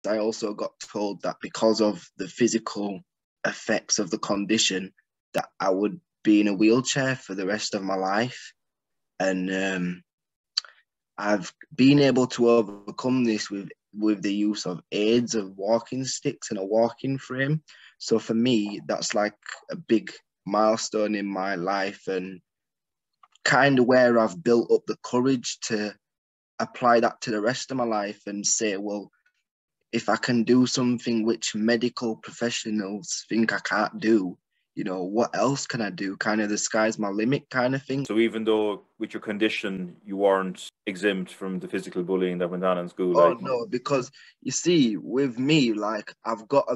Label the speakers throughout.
Speaker 1: I also got told that because of the physical effects of the condition, that I would be in a wheelchair for the rest of my life. And I've been able to overcome this with the use of aids, of walking sticks and a walking frame. So for me, that's like a big milestone in my life, and kind of where I've built up the courage to apply that to the rest of my life and say, well, if I can do something which medical professionals think I can't do, you know, what else can I do? Kind of the sky's my limit kind of thing.
Speaker 2: So even though with your condition, you weren't exempt from the physical bullying that went on in school?
Speaker 1: Oh,
Speaker 2: like?
Speaker 1: no, because you see, with me, like, I've got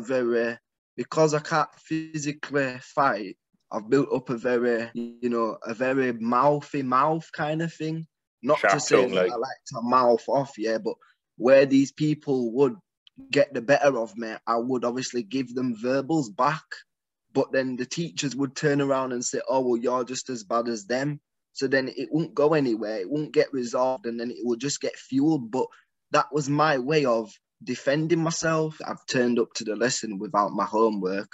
Speaker 1: because I can't physically fight, I've built up a very mouthy mouth kind of thing. Not
Speaker 2: Sharp
Speaker 1: to say
Speaker 2: tongue,
Speaker 1: that I like to mouth off, yeah, but where these people would get the better of me, I would obviously give them verbals back. But then the teachers would turn around and say, oh, well, you're just as bad as them. So then it won't go anywhere. It won't get resolved, and then it will just get fueled. But that was my way of defending myself. I've turned up to the lesson without my homework,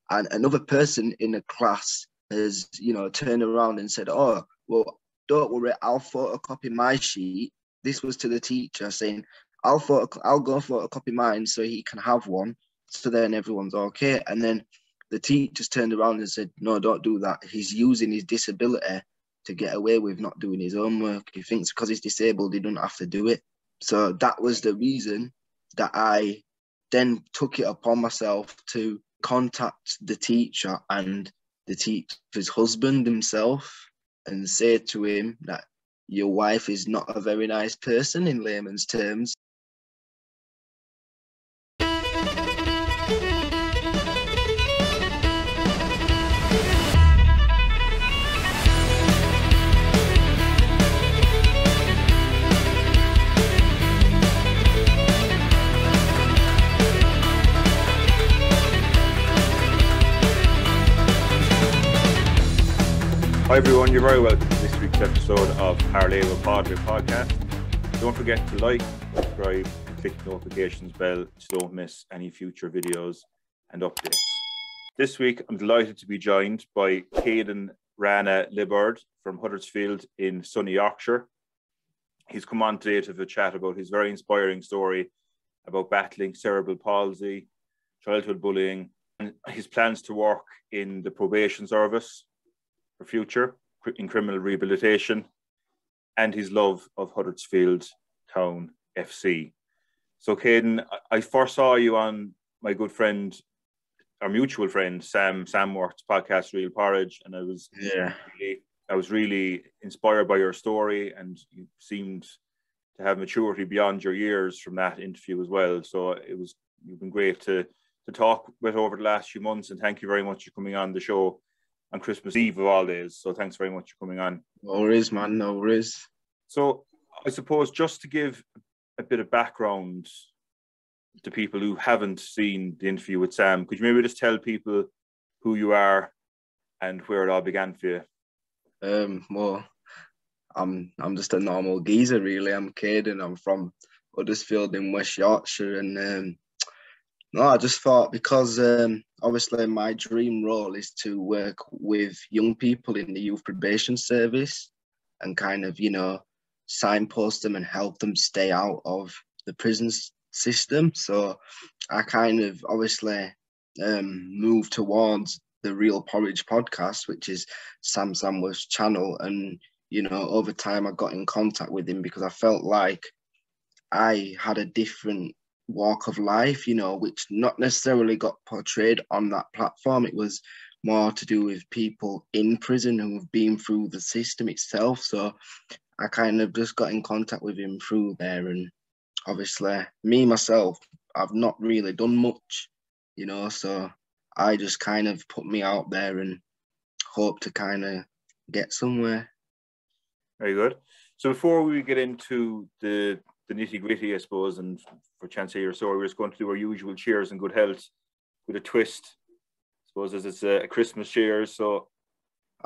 Speaker 1: and another person in the class has, turned around and said, oh, well, don't worry, I'll photocopy my sheet. This was to the teacher saying, I'll go photocopy mine so he can have one. So then everyone's okay. And then the teachers turned around and said, no, don't do that. He's using his disability to get away with not doing his homework. He thinks because he's disabled, he doesn't have to do it. So that was the reason that I then took it upon myself to contact the teacher and the teacher's husband himself and say to him that your wife is not a very nice person, in layman's terms.
Speaker 2: Hi everyone, you're very welcome to this week's episode of Parallel Padre podcast. Don't forget to like, subscribe, and click the notifications bell so don't miss any future videos and updates. This week, I'm delighted to be joined by Kaden Rana-Liburd from Huddersfield in sunny Yorkshire. He's come on today to have a chat about his very inspiring story about battling cerebral palsy, childhood bullying, and his plans to work in the probation service for future in criminal rehabilitation, and his love of Huddersfield Town FC. So Kaden, I first saw you on my good friend, our mutual friend, Sam Worth's podcast, Real Porridge, and I was really inspired by your story, and you seemed to have maturity beyond your years from that interview as well. So you've been great to talk with over the last few months, and thank you very much for coming on the show on Christmas Eve of all days. So thanks very much for coming on.
Speaker 1: No worries, man, no worries.
Speaker 2: So I suppose just to give a bit of background to people who haven't seen the interview with Sam, could you maybe just tell people who you are and where it all began for you?
Speaker 1: Well, I'm just a normal geezer, really. I'm Kaden. I'm from Huddersfield in West Yorkshire, and no, I just thought because obviously my dream role is to work with young people in the youth probation service and kind of, signpost them and help them stay out of the prison system. So I kind of obviously moved towards the Real Porridge podcast, which is Sam Samworth's channel. And, over time I got in contact with him because I felt like I had a different walk of life, which not necessarily got portrayed on that platform. It was more to do with people in prison who have been through the system itself. So I kind of just got in contact with him through there. And obviously myself, I've not really done much, so I just kind of put me out there and hope to kind of get somewhere.
Speaker 2: Very good. So before we get into the nitty-gritty, I suppose, and for chance to hear your story, we're just going to do our usual cheers and good health with a twist. I suppose as it's a Christmas cheers, so...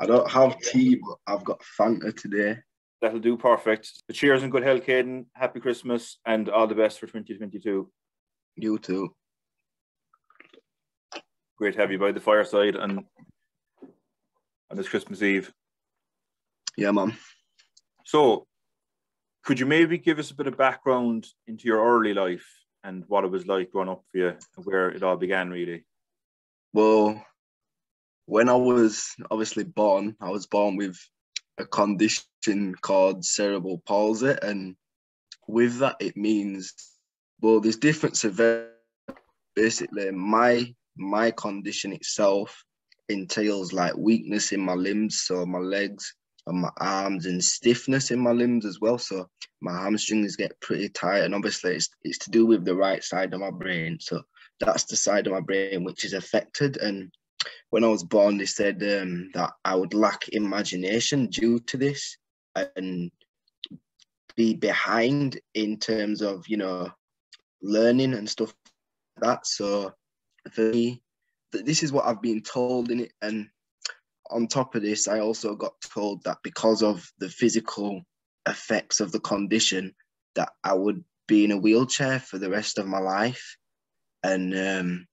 Speaker 1: I don't have tea, but I've got Fanta today.
Speaker 2: That'll do perfect. The cheers and good health, Kaden. Happy Christmas and all the best for 2022.
Speaker 1: You too.
Speaker 2: Great to have you by the fireside on this Christmas Eve.
Speaker 1: Yeah, man.
Speaker 2: So, could you maybe give us a bit of background into your early life and what it was like growing up for you and where it all began, really?
Speaker 1: Well, when I was obviously born, I was born with a condition called cerebral palsy, and with that, it means, well, there's different severity. Basically, my condition itself entails like weakness in my limbs, so my legs and my arms, and stiffness in my limbs as well. So my hamstrings get pretty tight, and obviously it's to do with the right side of my brain. So that's the side of my brain which is affected. And when I was born, they said that I would lack imagination due to this and be behind in terms of, you know, learning and stuff like that. So for me, this is what I've been told in it. And on top of this, I also got told that because of the physical effects of the condition, that I would be in a wheelchair for the rest of my life. And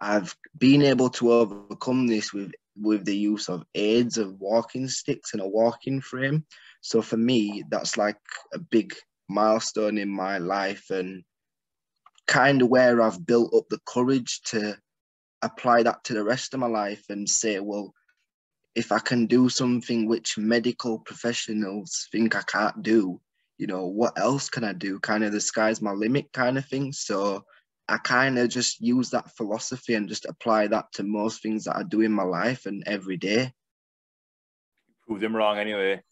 Speaker 1: I've been able to overcome this with the use of aids, of walking sticks and a walking frame. So for me, that's like a big milestone in my life, and kind of where I've built up the courage to apply that to the rest of my life and say, well, if I can do something which medical professionals think I can't do, you know, what else can I do? Kind of the sky's my limit kind of thing. So I kind of just use that philosophy and just apply that to most things that I do in my life and every day.
Speaker 2: Prove them wrong anyway.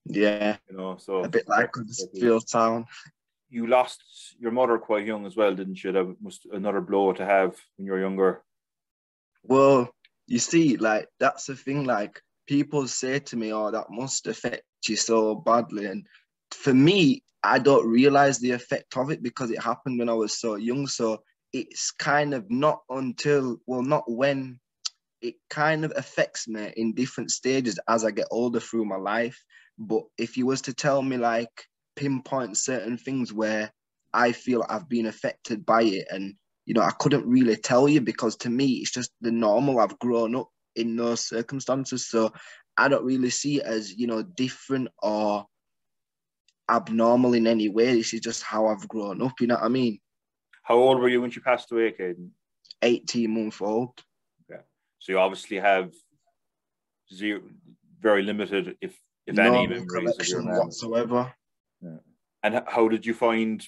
Speaker 1: Yeah.
Speaker 2: You know, so
Speaker 1: a bit like Huddersfield Town.
Speaker 2: You lost your mother quite young as well, didn't you? That was another blow to have when you were younger.
Speaker 1: Well, you see, like, that's the thing, like, people say to me, oh, that must affect you so badly. And for me, I don't realize the effect of it because it happened when I was so young. So it's kind of not until, well, not when, it kind of affects me in different stages as I get older through my life. But if you was to tell me, like, pinpoint certain things where I feel I've been affected by it, and you know, I couldn't really tell you because to me it's just the normal. I've grown up in those circumstances, so I don't really see it as, you know, different or abnormal in any way. This is just how I've grown up, you know what I mean?
Speaker 2: How old were you when she passed away, Kaden?
Speaker 1: 18-month-old.
Speaker 2: Okay. So you obviously have very limited, if
Speaker 1: No
Speaker 2: any, memories of your
Speaker 1: recollection
Speaker 2: mom
Speaker 1: whatsoever.
Speaker 2: Yeah. And how did you find,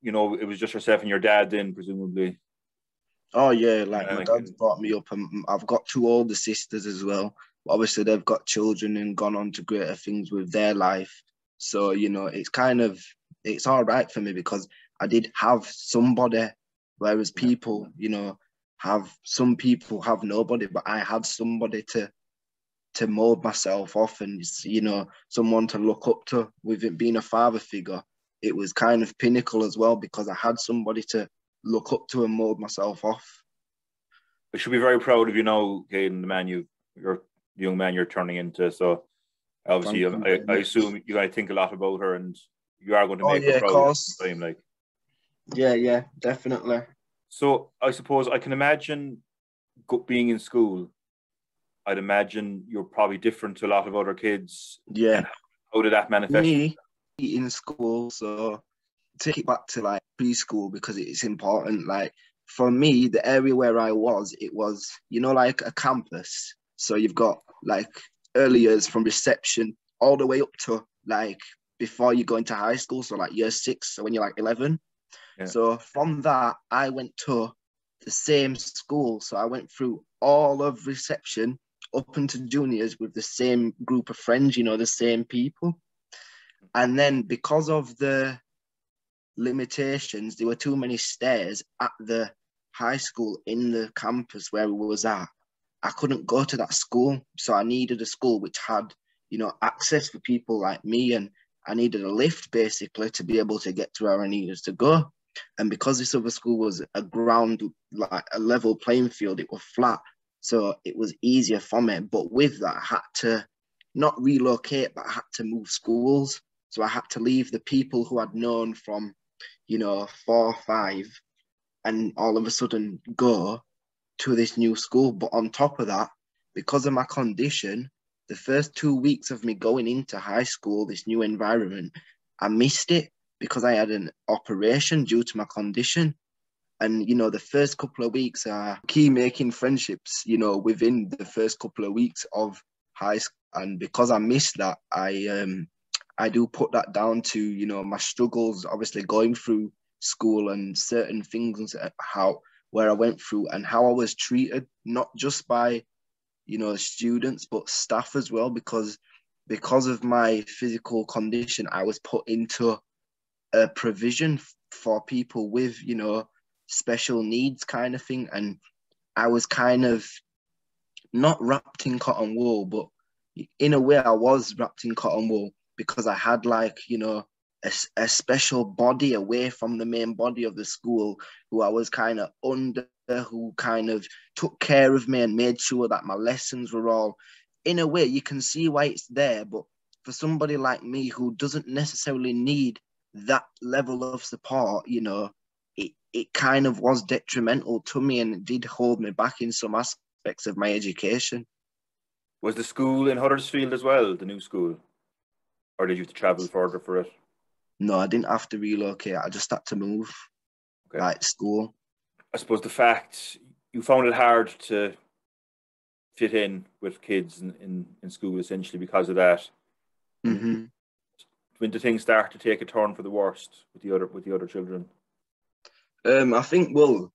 Speaker 2: you know, it was just yourself and your dad then, presumably?
Speaker 1: Oh yeah, like my dad's brought me up, and I've got two older sisters as well. Obviously, they've got children and gone on to greater things with their life. So, you know, it's all right for me because I did have somebody, whereas people, you know, some people have nobody, but I had somebody to mold myself off and, you know, someone to look up to. With it being a father figure, it was kind of pinnacle as well because I had somebody to look up to and mold myself off.
Speaker 2: I should be very proud of you now, Kaden, the young man you're turning into. So obviously, I assume you're going to think a lot about her, and you are going to make her proud at the time, like.
Speaker 1: Yeah, definitely.
Speaker 2: So I suppose I can imagine being in school. I'd imagine you're probably different to a lot of other kids.
Speaker 1: Yeah.
Speaker 2: And how did that manifest?
Speaker 1: Me in school, so take it back to like preschool because it's important. Like for me, the area where I was, it was, you know, like a campus. So you've got like early years from reception all the way up to like before you go into high school. So like year 6, so when you're like 11. Yeah. So from that, I went to the same school. So I went through all of reception up into juniors with the same group of friends, you know, the same people. And then because of the limitations, there were too many stairs at the high school in the campus where we was at. I couldn't go to that school. So I needed a school which had, you know, access for people like me. And I needed a lift basically to be able to get to where I needed to go. And because this other school was a ground, like a level playing field, it was flat. So it was easier for me. But with that, I had to not relocate, but I had to move schools. So I had to leave the people who I'd known from 4 or 5, and all of a sudden go to this new school. But on top of that, because of my condition, the first 2 weeks of me going into high school, this new environment, I missed it because I had an operation due to my condition. And, the first couple of weeks are key, making friendships, within the first couple of weeks of high school. And because I missed that, I do put that down to, my struggles, obviously going through school and certain things, where I went through and how I was treated, not just by, students, but staff as well, because of my physical condition, I was put into a provision for people with, special needs kind of thing. And I was kind of not wrapped in cotton wool, but in a way I was wrapped in cotton wool because I had a special body away from the main body of the school who I was kind of under, who kind of took care of me and made sure that my lessons were all, in a way, you can see why it's there. But for somebody like me who doesn't necessarily need that level of support, it kind of was detrimental to me, and it did hold me back in some aspects of my education.
Speaker 2: Was the school in Huddersfield as well, the new school? Or did you have to travel further for it?
Speaker 1: No, I didn't have to relocate. I just had to move, like school.
Speaker 2: I suppose the fact you found it hard to fit in with kids in school, essentially, because of that.
Speaker 1: Mm-hmm.
Speaker 2: When did things start to take a turn for the worst with the other children?
Speaker 1: I think, well,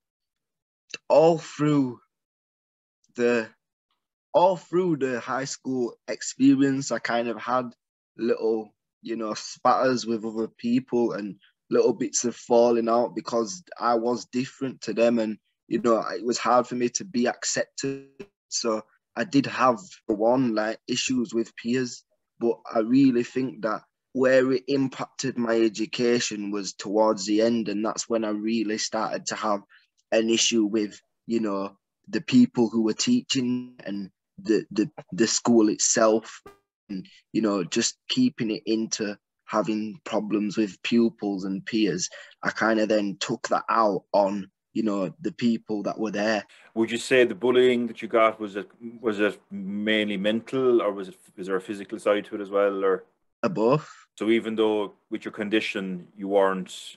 Speaker 1: all through the high school experience, I kind of had little, spatters with other people and little bits of falling out because I was different to them, and it was hard for me to be accepted. So I did have issues with peers, but I really think that where it impacted my education was towards the end, and that's when I really started to have an issue with, the people who were teaching and the school itself, and, just keeping it into having problems with pupils and peers. I kind of then took that out on, the people that were there.
Speaker 2: Would you say the bullying that you got, was it mainly mental, or was there a physical side to it as well, or
Speaker 1: both? So
Speaker 2: even though with your condition you weren't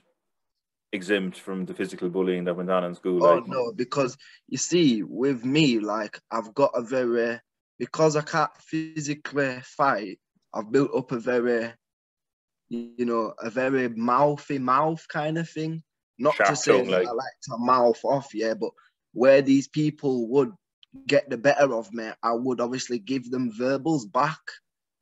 Speaker 2: exempt from the physical bullying that went on in school?
Speaker 1: No, because you see, with me, I've got because I can't physically fight, I've built up a very mouthy mouth kind of thing. Not
Speaker 2: sharp
Speaker 1: to say
Speaker 2: tongue,
Speaker 1: that I like to mouth off, but where these people would get the better of me, I would obviously give them verbals back.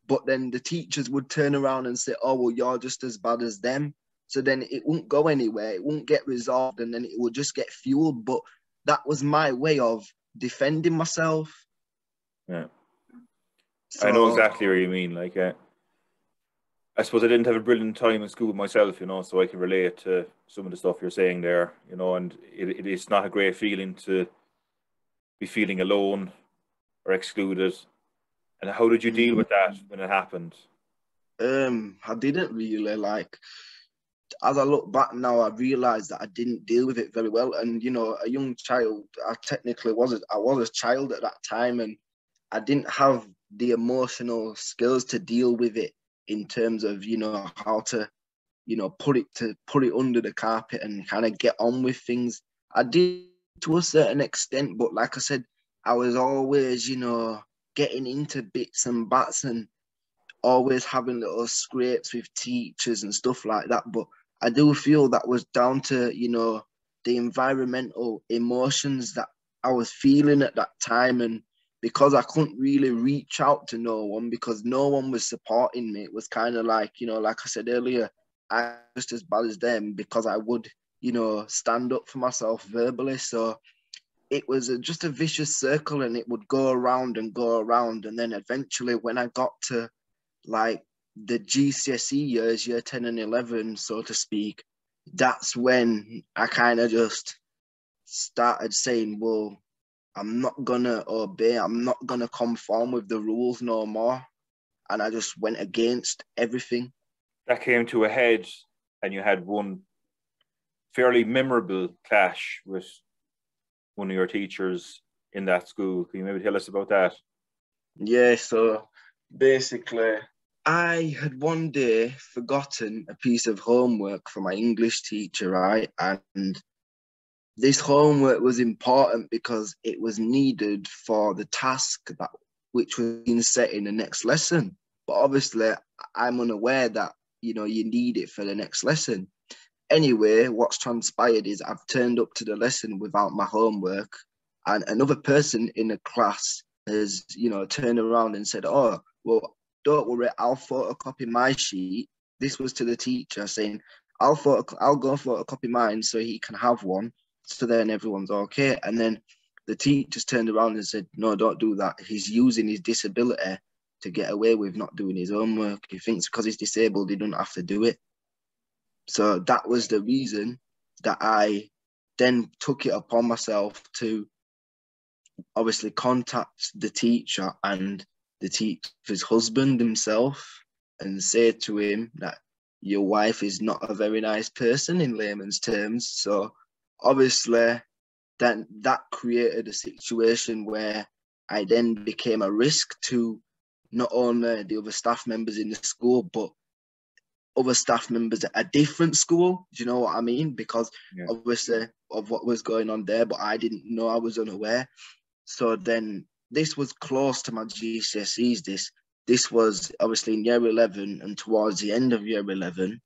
Speaker 1: But then the teachers would turn around and say, oh, well, you're just as bad as them. So then it won't go anywhere. It won't get resolved, and then it will just get fueled. But that was my way of defending myself.
Speaker 2: Yeah. So, I know exactly what you mean. I suppose I didn't have a brilliant time in school myself, so I can relate to some of the stuff you're saying there, and it is not a great feeling to be feeling alone or excluded. And how did you deal with that when it happened?
Speaker 1: I didn't really as I look back now, I realised that I didn't deal with it very well. And, a young child, I was a child at that time, and I didn't have the emotional skills to deal with it in terms of, how to, put it under the carpet and kind of get on with things. I did to a certain extent, but like I said, I was always, getting into bits and bats and always having little scrapes with teachers and stuff like that. But I do feel that was down to, the environmental emotions that I was feeling at that time. And because I couldn't really reach out to no one because no one was supporting me, it was kind of like, like I said earlier, I was just as bad as them because I would, stand up for myself verbally. So it was just a vicious circle, and it would go around and go around. And then eventually when I got to the GCSE years, year 10 and 11, so to speak, that's when I kind of just started saying, well, I'm not going to obey. I'm not going to conform with the rules no more. And I just went against everything.
Speaker 2: That came to a head, and you had one fairly memorable clash with one of your teachers in that school. Can you maybe tell us about that?
Speaker 1: Yeah, so basically, I had one day forgotten a piece of homework for my English teacher, right? And this homework was important because it was needed for the task that which was being set in the next lesson. But obviously, I'm unaware that, you need it for the next lesson. Anyway, what's transpired is I've turned up to the lesson without my homework, and another person in the class has, turned around and said, "Oh, well, don't worry, I'll photocopy my sheet." This was to the teacher saying, I'll go photocopy mine so he can have one, so then everyone's okay. And then the teachers turned around and said, "No, don't do that. He's using his disability to get away with not doing his homework. He thinks because he's disabled, he doesn't have to do it." So that was the reason that I then took it upon myself to obviously contact the teacher and the teacher's husband himself and say to him that your wife is not a very nice person, in layman's terms. So obviously then that created a situation where I then became a risk to not only the other staff members in the school, but other staff members at a different school. Do you know what I mean? Because obviously of what was going on there, but I didn't know, I was unaware. So then this was close to my GCSEs. This was obviously in year 11 and towards the end of year 11.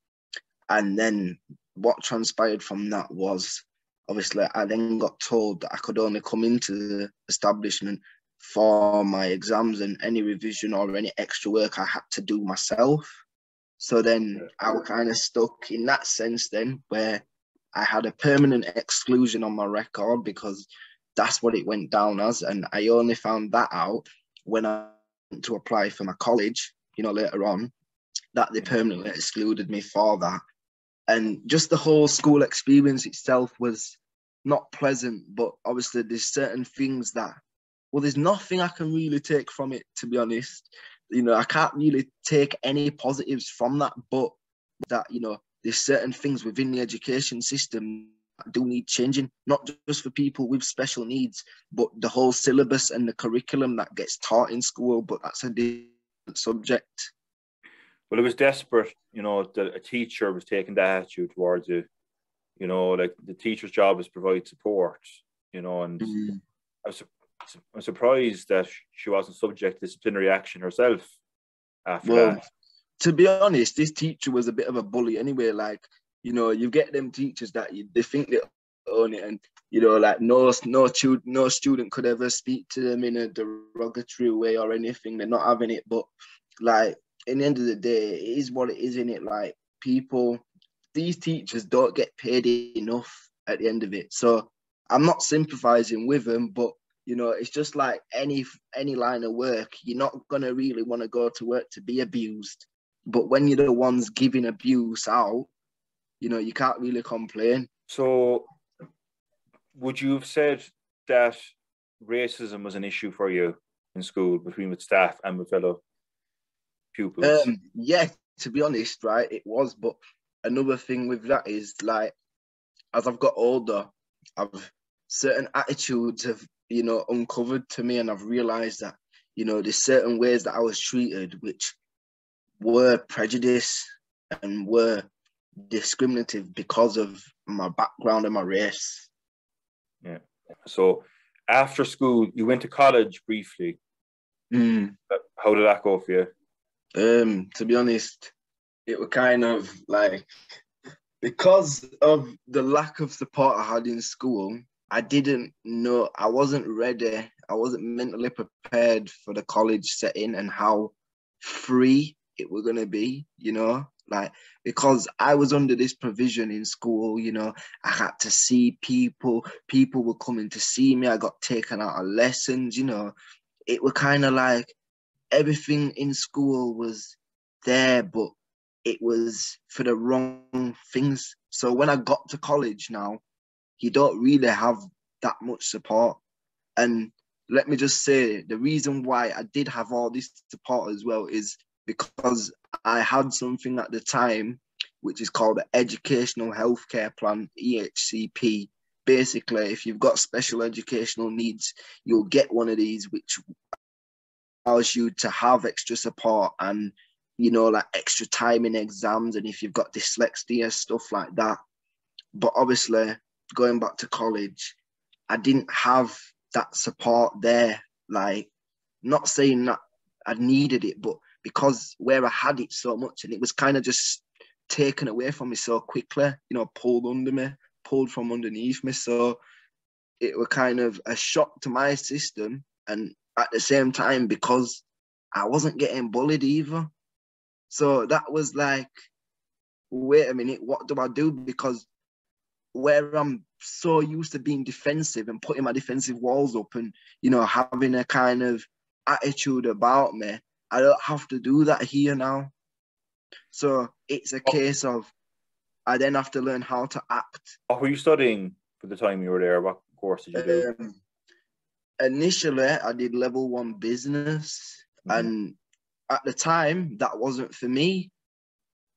Speaker 1: And then what transpired from that was, obviously, I then got told that I could only come into the establishment for my exams, and any revision or any extra work I had to do myself. So then I was kind of stuck in that sense then, where I had a permanent exclusion on my record because that's what it went down as. And I only found that out when I went to apply for my college, later on, that they permanently excluded me for that. And just the whole school experience itself was not pleasant, but obviously there's certain things that, well, there's nothing I can really take from it, to be honest. I can't really take any positives from that, but that, there's certain things within the education system that do need changing, not just for people with special needs, but the whole syllabus and the curriculum that gets taught in school, but that's a different subject.
Speaker 2: Well, it was desperate, that a teacher was taking that attitude towards you. Like the teacher's job is to provide support, and I'm surprised that she wasn't subject to disciplinary action herself after that.
Speaker 1: To be honest, this teacher was a bit of a bully anyway. Like, you get them teachers that they think they own it, and like no student could ever speak to them in a derogatory way or anything. They're not having it. But like, in the end of the day, it is what it is, isn't it? Like, these teachers don't get paid enough at the end of it. So I'm not sympathizing with them, but it's just like any line of work. You're not gonna really want to go to work to be abused, but when you're the ones giving abuse out, you can't really complain.
Speaker 2: So would you have said that racism was an issue for you in school, between with staff and with fellow pupils?
Speaker 1: Yeah, to be honest, right, it was. But another thing with that is, like, as I've got older, certain attitudes have uncovered to me, and I've realized that there's certain ways that I was treated which were prejudice and were discriminative because of my background and my race.
Speaker 2: Yeah. So after school, you went to college briefly. How did that go for you?
Speaker 1: To be honest, it was kind of like, because of the lack of support I had in school, I didn't know, I wasn't ready. I wasn't mentally prepared for the college setting and how free it was going to be, like, because I was under this provision in school, I had to see people were coming to see me. I got taken out of lessons, it was kind of like everything in school was there, but it was for the wrong things. So when I got to college now, you don't really have that much support. And let me just say, the reason why I did have all this support as well is because I had something at the time which is called an Educational Healthcare Plan, EHCP. Basically, if you've got special educational needs, you'll get one of these, which allows you to have extra support and, you know, like extra time in exams, and if you've got dyslexia, stuff like that. But obviously, going back to college, I didn't have that support there. Like, not saying that I needed it, but because where I had it so much, and it was kind of just taken away from me so quickly, you know, pulled from underneath me. So it was kind of a shock to my system. And at the same time, because I wasn't getting bullied either. So that was like, wait a minute, what do I do? Because where I'm so used to being defensive and putting my defensive walls up and, you know, having a kind of attitude about me, I don't have to do that here now. So it's a case of, I then have to learn how to act.
Speaker 2: What were you studying for the time you were there? What course did you do?
Speaker 1: Initially, I did level 1 business, and at the time, that wasn't for me.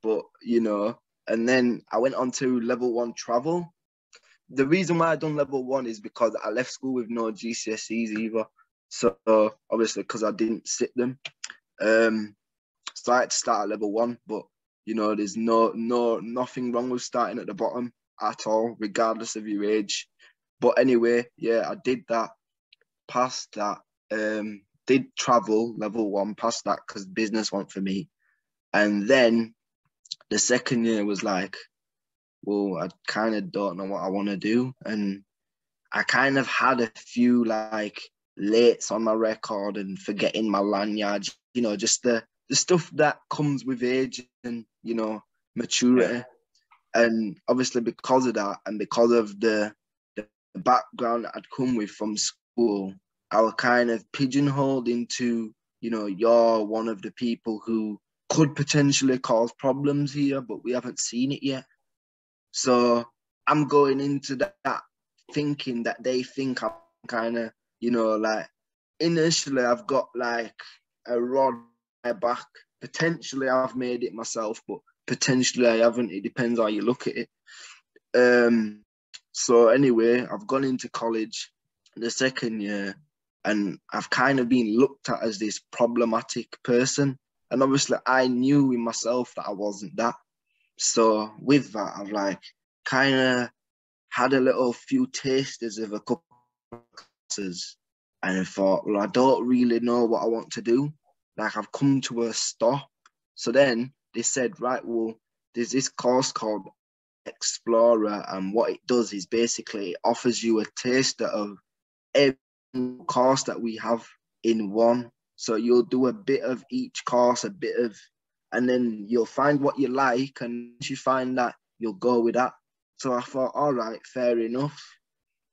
Speaker 1: But, you know, and then I went on to level 1 travel. The reason why I done level 1 is because I left school with no GCSEs either. So obviously, because I didn't sit them. So I had to start at level 1, but, you know, there's nothing wrong with starting at the bottom at all, regardless of your age. But anyway, yeah, I did that, passed that, did travel level 1, passed that because business wasn't for me. And then the second year was like, well, I kind of don't know what I want to do. And I kind of had a few like lates on my record and forgetting my lanyard, you know, just the stuff that comes with age and, you know, maturity. Yeah. And obviously because of that and because of the background that I'd come with from school, I was kind of pigeonholed into, you know, you're one of the people who could potentially cause problems here, but we haven't seen it yet. So I'm going into that thinking that they think I'm kind of, you know, like, initially I've got like a rod in my back. Potentially I've made it myself, but potentially I haven't. It depends how you look at it. So anyway, I've gone into college the second year, and I've kind of been looked at as this problematic person. And obviously I knew in myself that I wasn't that. So with that, I've like kind of had a little few tasters of a couple of classes, and I thought, well, I don't really know what I want to do. Like, I've come to a stop. So then they said, right, well, there's this course called Explorer, and what it does is basically it offers you a taster of every course that we have in one. So you'll do a bit of each course, and then you'll find what you like, and once you find that, you'll go with that. So I thought, all right, fair enough.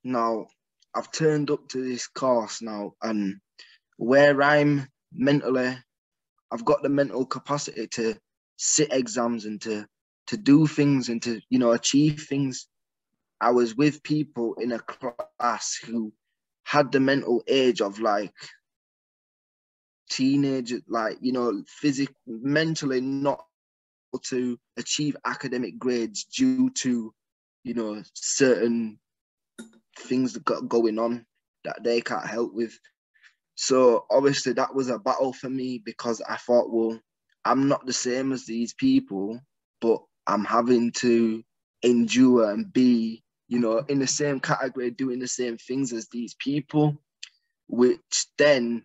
Speaker 1: Now, I've turned up to this course now, and where I'm mentally, I've got the mental capacity to sit exams and to do things and to, you know, achieve things. I was with people in a class who had the mental age of like teenagers, like, you know, mentally not able to achieve academic grades due to, you know, certain things that got going on that they can't help with. So obviously that was a battle for me, because I thought, well, I'm not the same as these people, but I'm having to endure and be, you know, in the same category, doing the same things as these people, which then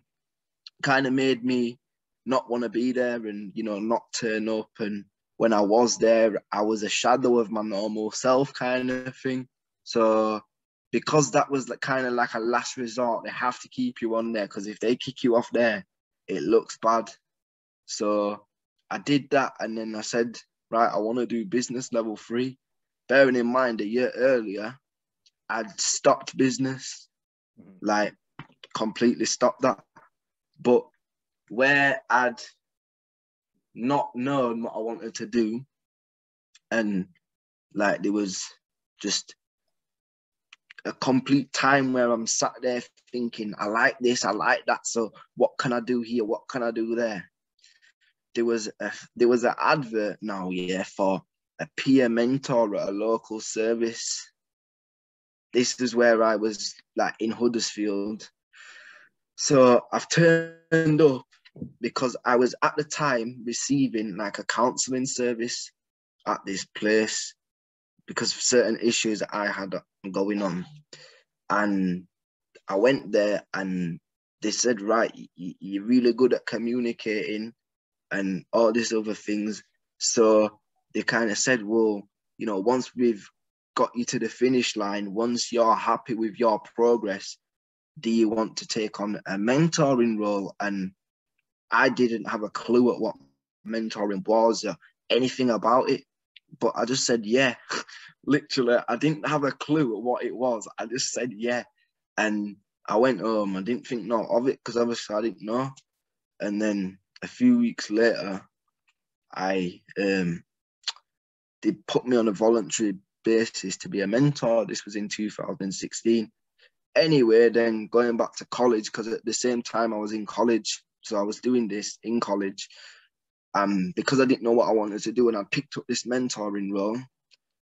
Speaker 1: kind of made me not want to be there and, you know, not turn up. And when I was there, I was a shadow of my normal self kind of thing. So because that was like kind of like a last resort, they have to keep you on there, because if they kick you off there, it looks bad. So I did that, and then I said, right, I want to do business level 3. Bearing in mind, a year earlier, I'd stopped business, like completely stopped that. But where I'd not known what I wanted to do, and like there was just a complete time where I'm sat there thinking, I like this, I like that, so what can I do here? What can I do there? There was an advert now, yeah, for a peer mentor at a local service. This is where I was like in Huddersfield. So I've turned up because I was at the time receiving like a counselling service at this place because of certain issues that I had going on. And I went there and they said, right, you're really good at communicating and all these other things. So they kind of said, well, you know, once we've got you to the finish line, once you're happy with your progress, do you want to take on a mentoring role? And I didn't have a clue at what mentoring was or anything about it, but I just said, yeah. Literally, I didn't have a clue at what it was. I just said, yeah. And I went home. I didn't think no of it because obviously I didn't know. And then a few weeks later, they put me on a voluntary basis to be a mentor. This was in 2016. Anyway, then going back to college, because at the same time I was in college, so I was doing this in college. Because I didn't know what I wanted to do, and I picked up this mentoring role,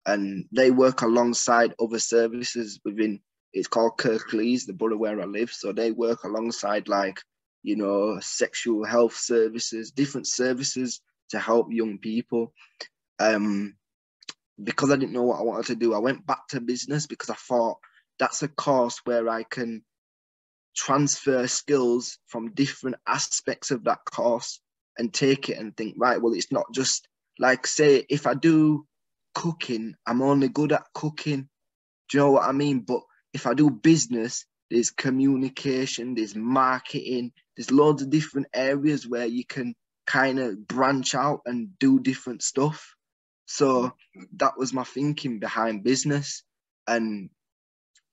Speaker 1: and they work alongside other services within, it's called Kirklees, the borough where I live. So they work alongside like, you know, sexual health services, different services to help young people. Because I didn't know what I wanted to do, I went back to business because I thought that's a course where I can transfer skills from different aspects of that course and take it and think, right, well, it's not just like, say, if I do cooking, I'm only good at cooking. Do you know what I mean? But if I do business, there's communication, there's marketing, there's loads of different areas where you can kind of branch out and do different stuff. So that was my thinking behind business. And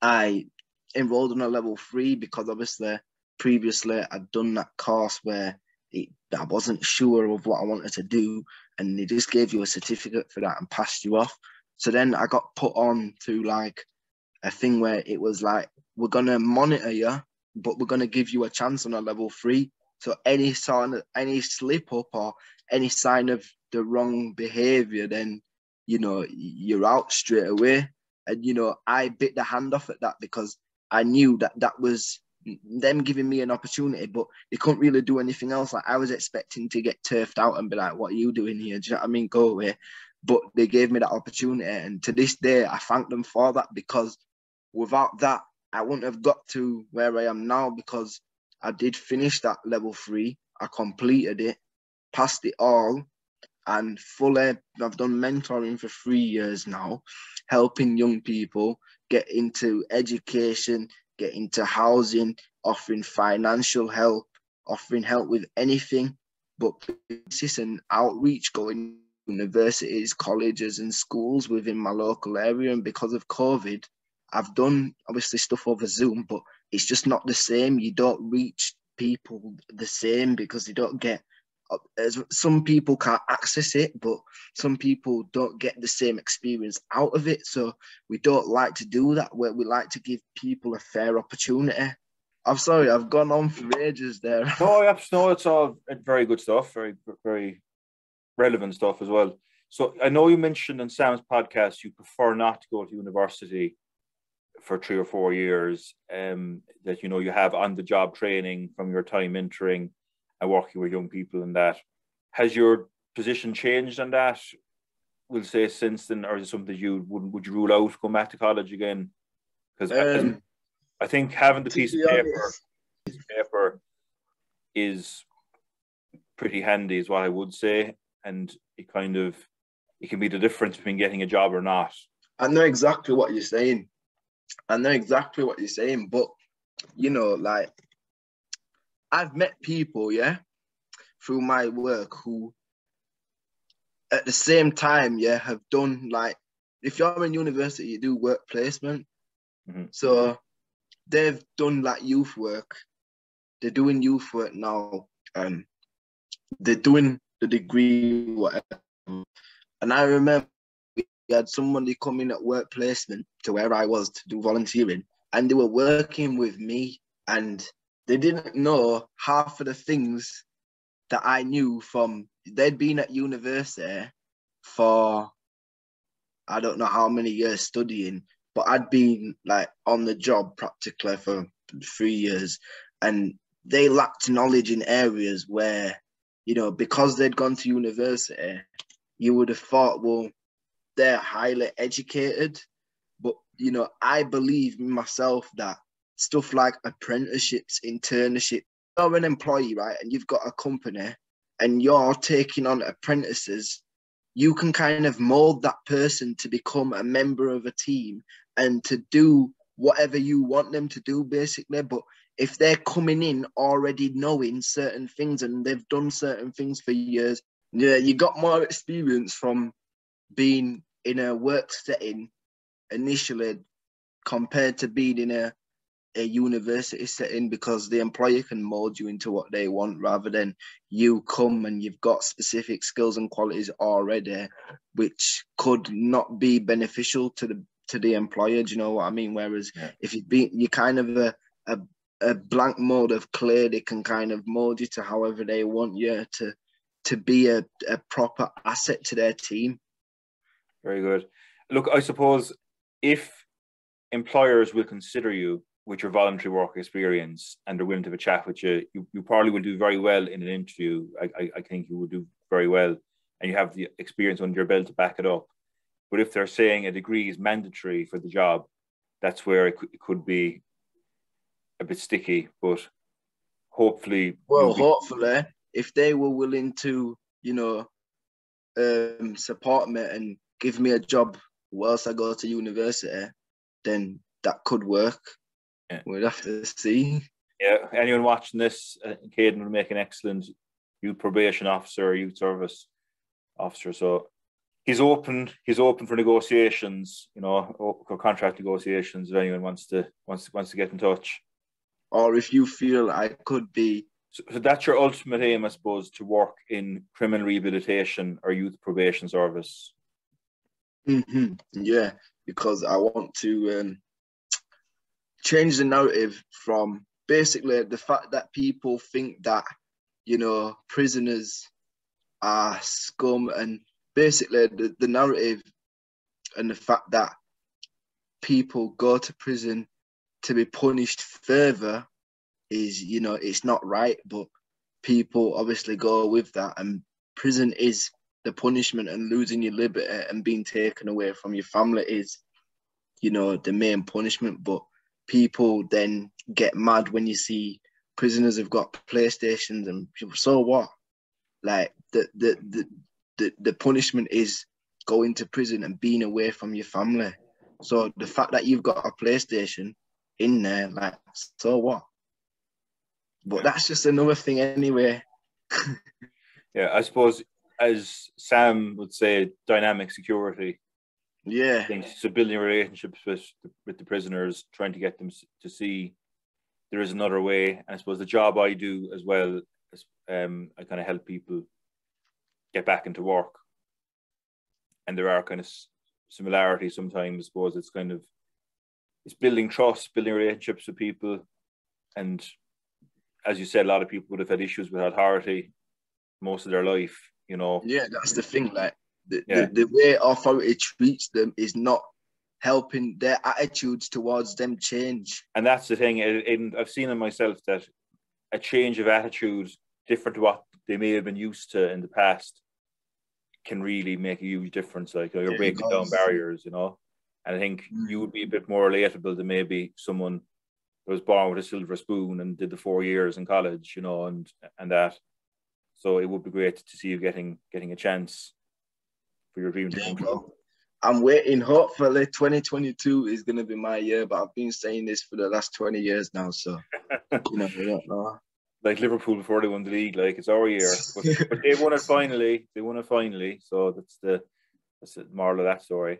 Speaker 1: I enrolled on a level 3 because obviously previously I'd done that course where I wasn't sure of what I wanted to do, and they just gave you a certificate for that and passed you off. So then I got put on to like a thing where it was like, we're going to monitor you, but we're going to give you a chance on a level 3. So any slip up or any sign of the wrong behavior, then, you know, you're out straight away. And, you know, I bit the hand off at that because I knew that was them giving me an opportunity, but they couldn't really do anything else. Like, I was expecting to get turfed out and be like, what are you doing here? Do you know what I mean? Go away. But they gave me that opportunity. And to this day, I thank them for that, because without that, I wouldn't have got to where I am now, because I did finish that level 3. I completed it, passed it all, and fully, I've done mentoring for 3 years now, helping young people get into education, get into housing, offering financial help, offering help with anything, but business and outreach, going to universities, colleges and schools within my local area. And because of COVID, I've done obviously stuff over Zoom, but it's just not the same. You don't reach people the same because they don't get, some people can't access it, but some people don't get the same experience out of it. So we don't like to do that, where we like to give people a fair opportunity. I'm sorry, I've gone on for ages there.
Speaker 2: No, it's all very good stuff, very, very relevant stuff as well. So I know you mentioned in Sam's podcast you prefer not to go to university for 3 or 4 years, that, you know, you have on-the-job training from your time mentoring and working with young people. And that, has your position changed on that, we'll say, since then, or is it something would you rule out going back to college again? Because I think having the piece of paper is pretty handy, is what I would say, and it can be the difference between getting a job or not.
Speaker 1: I know exactly what you're saying. But, you know, like, I've met people, through my work who at the same time, have done, like, if you're in university, you do work placement.
Speaker 2: Mm-hmm.
Speaker 1: So they've done like youth work. They're doing youth work now. They're doing the degree, whatever. And I remember we had somebody come in at work placement to where I was to do volunteering, and they were working with me, and they didn't know half of the things that I knew from, they'd been at university for I don't know how many years studying, but I'd been like on the job practically for 3 years, and they lacked knowledge in areas where, you know, because they'd gone to university, you would have thought, well, they're highly educated. But, you know, I believe myself that stuff like apprenticeships, internship, you're an employee, right? And you've got a company and you're taking on apprentices, you can kind of mold that person to become a member of a team and to do whatever you want them to do, basically. But if they're coming in already knowing certain things and they've done certain things for years, yeah, you got more experience from being in a work setting initially compared to being in a university setting, because the employer can mold you into what they want rather than you come and you've got specific skills and qualities already, which could not be beneficial to the employer. Do you know what I mean? Whereas if you're kind of a blank mold of clay, they can kind of mold you to however they want you to be a proper asset to their team.
Speaker 2: Very good. Look, I suppose if employers will consider you with your voluntary work experience and they're willing to have a chat with you, you probably will do very well in an interview. I think you will do very well, and you have the experience under your belt to back it up. But if they're saying a degree is mandatory for the job, that's where it could be a bit sticky. But hopefully,
Speaker 1: hopefully, if they were willing to, you know, support me and give me a job whilst I go to university, then that could work. Yeah. We'll have to see.
Speaker 2: Yeah, anyone watching this, Kaden will make an excellent youth probation officer or youth service officer. So he's open for negotiations, you know, or contract negotiations if anyone wants to get in touch.
Speaker 1: Or if you feel I could be.
Speaker 2: So that's your ultimate aim, I suppose, to work in criminal rehabilitation or youth probation service.
Speaker 1: Mm-hmm. Yeah, because I want to change the narrative from basically the fact that people think that, you know, prisoners are scum, and basically the narrative and the fact that people go to prison to be punished further is, you know, it's not right, but people obviously go with that, and prison is the punishment, and losing your liberty and being taken away from your family is, you know, the main punishment. But people then get mad when you see prisoners have got PlayStations, and people, so what? Like the punishment is going to prison and being away from your family. So the fact that you've got a PlayStation in there, like, so what? But that's just another thing anyway.
Speaker 2: Yeah, I suppose, as Sam would say, dynamic security.
Speaker 1: Yeah.
Speaker 2: So building relationships with the prisoners, trying to get them to see there is another way. And I suppose the job I do as well, I kind of help people get back into work. And there are kind of similarities sometimes. I suppose it's building trust, building relationships with people. And as you said, a lot of people would have had issues with authority most of their life, you know.
Speaker 1: Yeah, that's the thing. Like the way authority treats them is not helping their attitudes towards them change.
Speaker 2: And that's the thing. And I've seen in myself that a change of attitude different to what they may have been used to in the past can really make a huge difference. Like, you're breaking down barriers, you know. And I think you would be a bit more relatable than maybe someone that was born with a silver spoon and did the 4 years in college, you know, and that. So it would be great to see you getting a chance for your dream to come true.
Speaker 1: I'm waiting. Hopefully 2022 is going to be my year, but I've been saying this for the last 20 years now, so you know, we don't know.
Speaker 2: Like Liverpool before they won the league, like, it's our year. But they won it finally. So that's the moral of that story.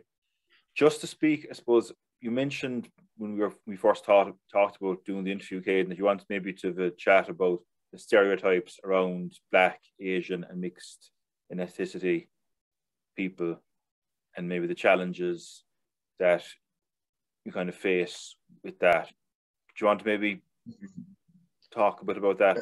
Speaker 2: Just to speak, I suppose, you mentioned when we first talked about doing the interview, Kaden, that you wanted maybe to have a chat about the stereotypes around Black, Asian and mixed in ethnicity people, and maybe the challenges that you kind of face with that. Do you want to maybe talk a bit about that?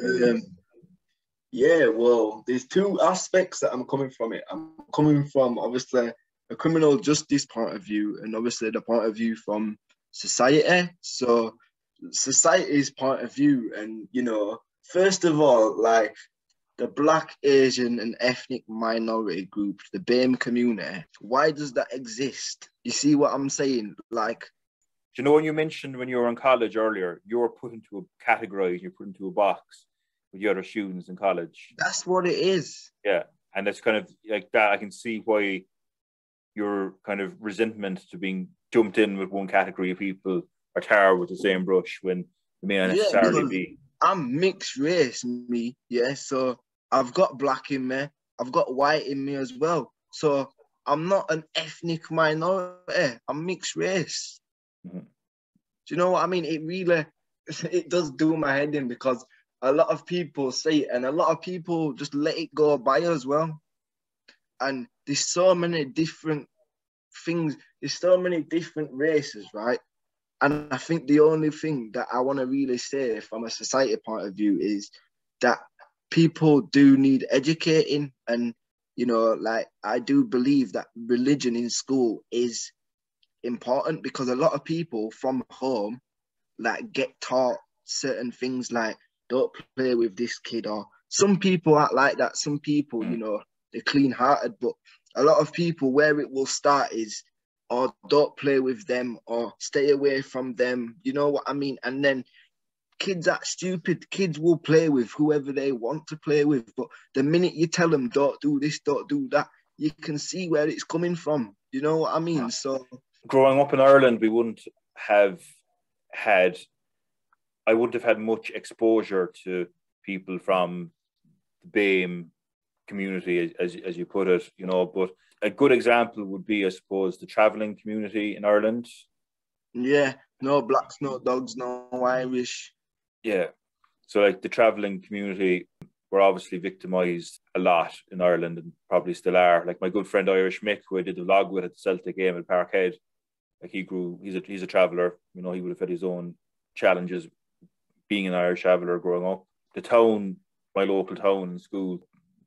Speaker 1: Yeah, well, there's two aspects that I'm coming from it. I'm coming from, obviously, a criminal justice point of view, and obviously the point of view from society. So society's point of view, and first of all, like the Black, Asian, and ethnic minority groups, the BAME community, why does that exist? You see what I'm saying? Like,
Speaker 2: do you know when you mentioned when you were in college earlier, you were put into a category, you're put into a box with the other students in college.
Speaker 1: That's what it is.
Speaker 2: Yeah. And that's kind of like that. I can see why your kind of resentment to being jumped in with one category of people are tarred with the same brush when it may not necessarily be.
Speaker 1: I'm mixed race, me, yeah. So I've got Black in me, I've got white in me as well. So I'm not an ethnic minority, I'm mixed race. Mm-hmm. Do you know what I mean? It really, it does do my head in, because a lot of people say it and a lot of people just let it go by as well. And there's so many different things, there's so many different races, right? And I think the only thing that I want to really say from a society point of view is that people do need educating. And, like, I do believe that religion in school is important, because a lot of people from home, like, get taught certain things like, don't play with this kid, or some people aren't like that. Some people, they're clean-hearted, but a lot of people, where it will start is, or don't play with them, or stay away from them. You know what I mean? And then kids act stupid. Kids will play with whoever they want to play with. But the minute you tell them, don't do this, don't do that, you can see where it's coming from. You know what I mean? So
Speaker 2: growing up in Ireland, I wouldn't have had much exposure to people from the BAME community, as you put it, but a good example would be, I suppose, the travelling community in Ireland.
Speaker 1: Yeah, no Blacks, no Dogs, no Irish.
Speaker 2: Yeah, so like the travelling community were obviously victimised a lot in Ireland, and probably still are. Like my good friend Irish Mick, who I did the vlog with at the Celtic game at Parkhead, like he's a traveller. He would have had his own challenges being an Irish traveller growing up. The town, my local town and school,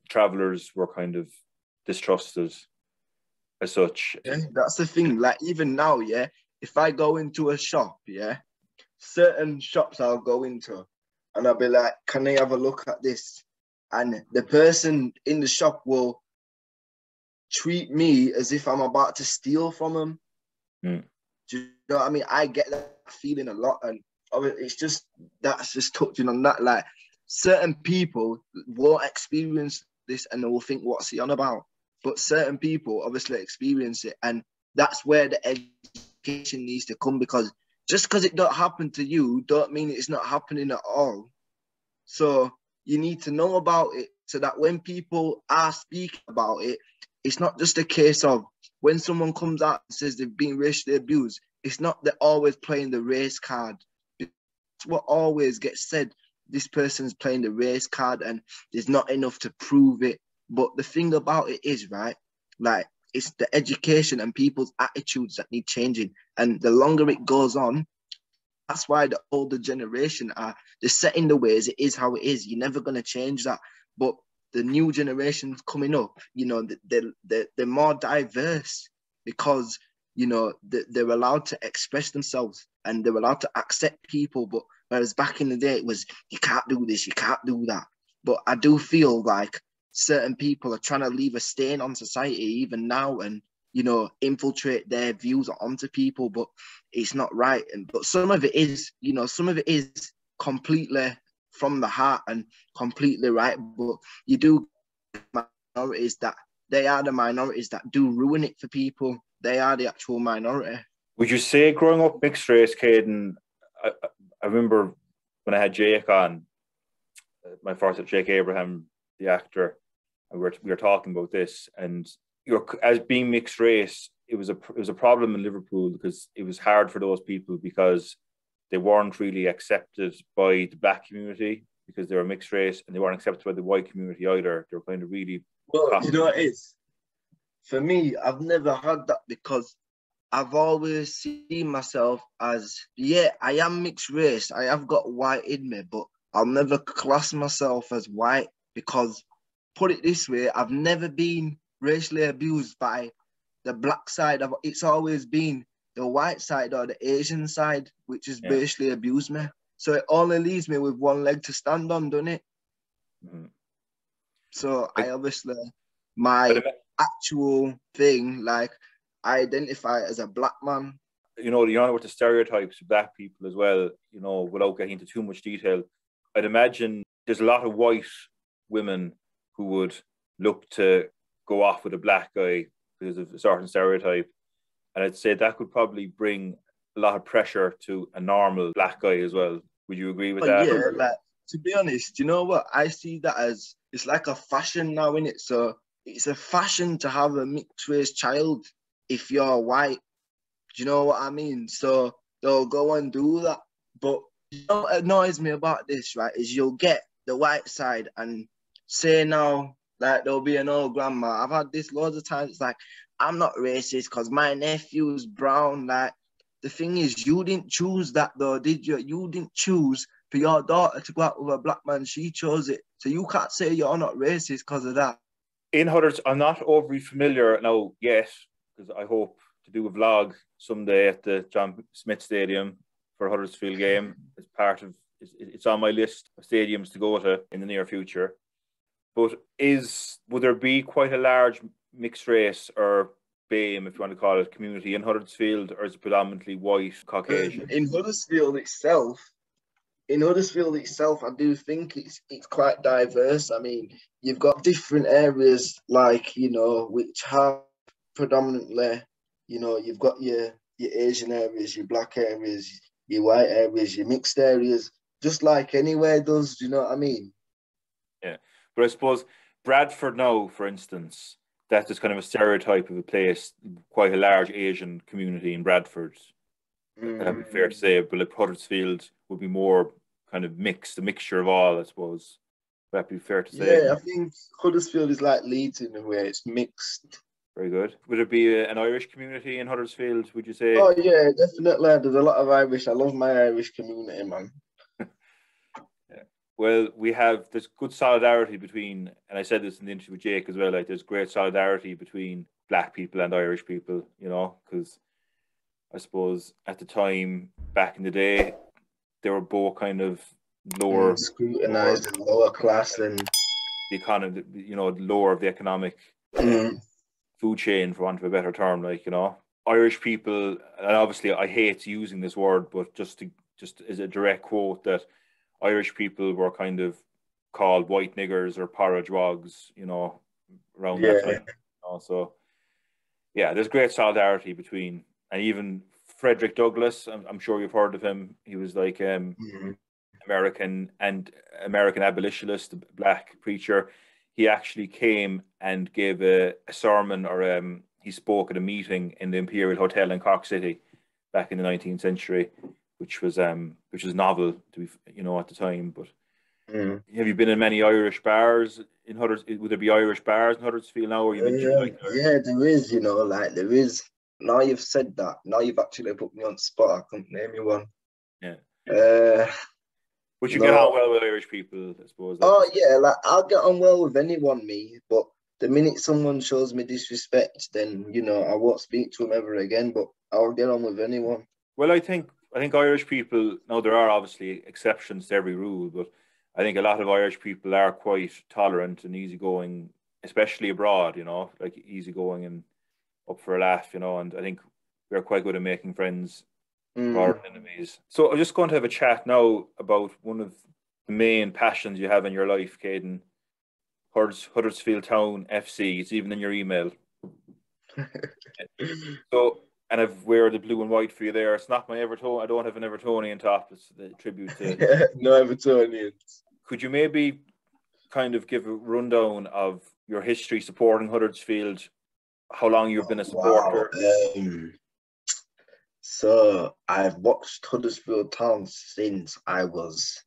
Speaker 2: travellers were kind of distrusted as such.
Speaker 1: Yeah, that's the thing. Like, even now, yeah, if I go into a shop, yeah, certain shops I'll go into and I'll be like, can I have a look at this? And the person in the shop will treat me as if I'm about to steal from them. Do you know what I mean? I get that feeling a lot, and it's just, that's just touching on that. Like, certain people won't experience this and they will think, what's he on about? But certain people obviously experience it, and that's where the education needs to come, because just because it don't happen to you don't mean it's not happening at all. So you need to know about it, so that when people are speaking about it, it's not just a case of when someone comes out and says they've been racially abused, it's not they're always playing the race card. It's what always gets said. This person's playing the race card and there's not enough to prove it. But the thing about it is, right, like, it's the education and people's attitudes that need changing. And the longer it goes on, that's why the older generation they're set in the ways. It is how it is. You're never going to change that. But the new generations coming up, they're more diverse, because, they're allowed to express themselves and they're allowed to accept people. But whereas back in the day, it was, you can't do this, you can't do that. But I do feel like certain people are trying to leave a stain on society even now, and infiltrate their views onto people, but it's not right. But some of it is, some of it is completely from the heart and completely right. But you do minorities that they are the minorities that do ruin it for people. They are the actual minority.
Speaker 2: Would you say growing up mixed race, Kaden? I remember when I had Jake on, my first, Jake Abraham, the actor, and we were talking about this, and as being mixed race, it was a problem in Liverpool, because it was hard for those people because they weren't really accepted by the Black community because they were mixed race, and they weren't accepted by the white community either. They were kind of really...
Speaker 1: Well, you know what it is? For me, I've never had that, because I've always seen myself as, yeah, I am mixed race. I have got white in me, but I'll never class myself as white, because, put it this way, I've never been racially abused by the black side of it's always been the white side or the Asian side, which has basically abused me. So it only leaves me with one leg to stand on, doesn't it?
Speaker 2: Mm-hmm.
Speaker 1: So I obviously, my actual thing, like, I identify as a black man.
Speaker 2: You know with the stereotypes of black people as well, you know, without getting into too much detail, I'd imagine there's a lot of white women who would look to go off with a black guy because of a certain stereotype. And I'd say that could probably bring a lot of pressure to a normal black guy as well. Would you agree with that?
Speaker 1: Yeah, like, to be honest, you know what? I see that as, it's like a fashion now, innit? So it's a fashion to have a mixed race child if you're white. Do you know what I mean? So they'll go and do that. But you know what annoys me about this, right, is you'll get the white side and say now, like, there'll be an old grandma. I've had this loads of times. It's like, I'm not racist because my nephew's brown. Like, the thing is, you didn't choose that though, did you? You didn't choose for your daughter to go out with a black man. She chose it. So you can't say you're not racist because of that.
Speaker 2: In Huddersfield, I'm not overly familiar now yet, because I hope to do a vlog someday at the John Smith Stadium for a Huddersfield game. It's part of, it's on my list of stadiums to go to in the near future. But would there be quite a large mixed race or BAME, if you want to call it, community in Huddersfield, or is it predominantly white, Caucasian?
Speaker 1: In Huddersfield itself, I do think it's quite diverse. I mean, you've got different areas, like, you know, which have predominantly, you know, you've got your Asian areas, your black areas, your white areas, your mixed areas, just like anywhere does. Do you know what I mean?
Speaker 2: Yeah, but I suppose Bradford now, for instance, that's just kind of a stereotype of a place, quite a large Asian community in Bradford. That'd be fair to say, but like Huddersfield would be more kind of mixed, a mixture of all, I suppose. That'd be fair to say.
Speaker 1: Yeah, I think Huddersfield is like Leeds in a way. It's mixed.
Speaker 2: Very good. Would it be an Irish community in Huddersfield, would you say?
Speaker 1: Oh, yeah, definitely. There's a lot of Irish. I love my Irish community, man.
Speaker 2: Yeah. Well, there's good solidarity between, and I said this in the interview with Jake as well, like there's great solidarity between black people and Irish people, you know, because I suppose at the time, back in the day, they were both kind of lower,
Speaker 1: scrutinized and lower class, and
Speaker 2: the economy, you know, lower of the economic food chain, for want of a better term, like, you know, Irish people, and obviously I hate using this word, but just as a direct quote, that Irish people were kind of called white niggers or porridge wogs, you know, around that time. You know? So yeah, there's great solidarity between, and even Frederick Douglass, I'm sure you've heard of him. He was like American abolitionist, black preacher. He actually came and gave a sermon, or he spoke at a meeting in the Imperial Hotel in Cork City back in the 19th century, which was novel to be, you know, at the time. But have you been in many Irish bars in Huddersfield? Would there be Irish bars in Huddersfield now? Or you mentioned
Speaker 1: yeah, there is. You know, like there is. Now you've said that. Now you've actually put me on the spot. I couldn't name you one.
Speaker 2: Yeah. But you get on well with Irish people, I suppose.
Speaker 1: Oh yeah, like I'll get on well with anyone, me. But the minute someone shows me disrespect, then, you know, I won't speak to them ever again. But I'll get on with anyone.
Speaker 2: Well, I think Irish people. Now there are obviously exceptions to every rule, but I think a lot of Irish people are quite tolerant and easygoing, especially abroad. You know, like easygoing and up for a laugh. You know, and I think we're quite good at making friends. Rather than enemies. So I'm just going to have a chat now about one of the main passions you have in your life, Kaden. Huddersfield Town FC. It's even in your email. So, and I've wear the blue and white for you there. It's not my Everton. I don't have an Evertonian top. It's the tribute to
Speaker 1: no Evertonians.
Speaker 2: Could you maybe kind of give a rundown of your history supporting Huddersfield? How long you've been a supporter?
Speaker 1: Wow. So I've watched Huddersfield Town since I was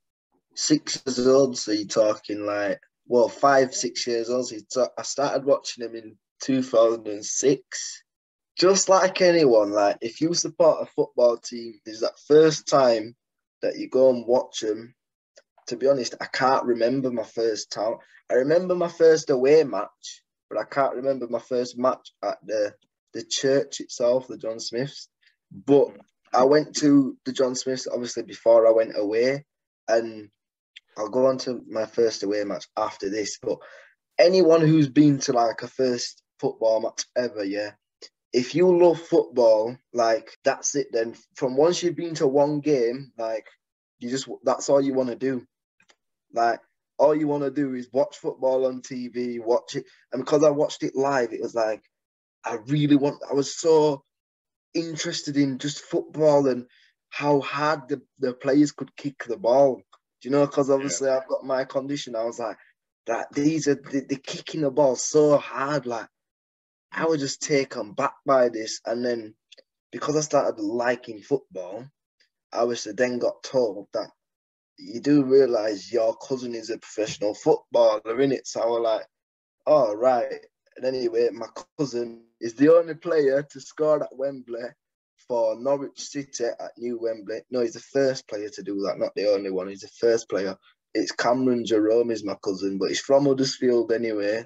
Speaker 1: 6 years old. So you're talking like, 5, 6 years old. So I started watching them in 2006. Just like anyone, like if you support a football team, there's that first time that you go and watch them. To be honest, I can't remember my first time. I remember my first away match, but I can't remember my first match at the the church itself, the John Smiths. But I went to the John Smiths, obviously, before I went away. And I'll go on to my first away match after this. But anyone who's been to like a first football match ever, yeah, if you love football, like that's it then. From once you've been to one game, like that's all you want to do. Like all you want to do is watch football on TV, watch it. And because I watched it live, it was like, I was so interested in just football and how hard the players could kick the ball. Do you know? Because obviously I've got my condition. I was like, they're kicking the ball so hard. Like, I was just taken back by this. And then because I started liking football, I obviously then got told that you do realise your cousin is a professional footballer, innit? So I was like, oh, right. And anyway, my cousin is the only player to score at Wembley for Norwich City at New Wembley. No, he's the first player to do that, not the only one. He's the first player. It's Cameron Jerome is my cousin, but he's from Huddersfield anyway.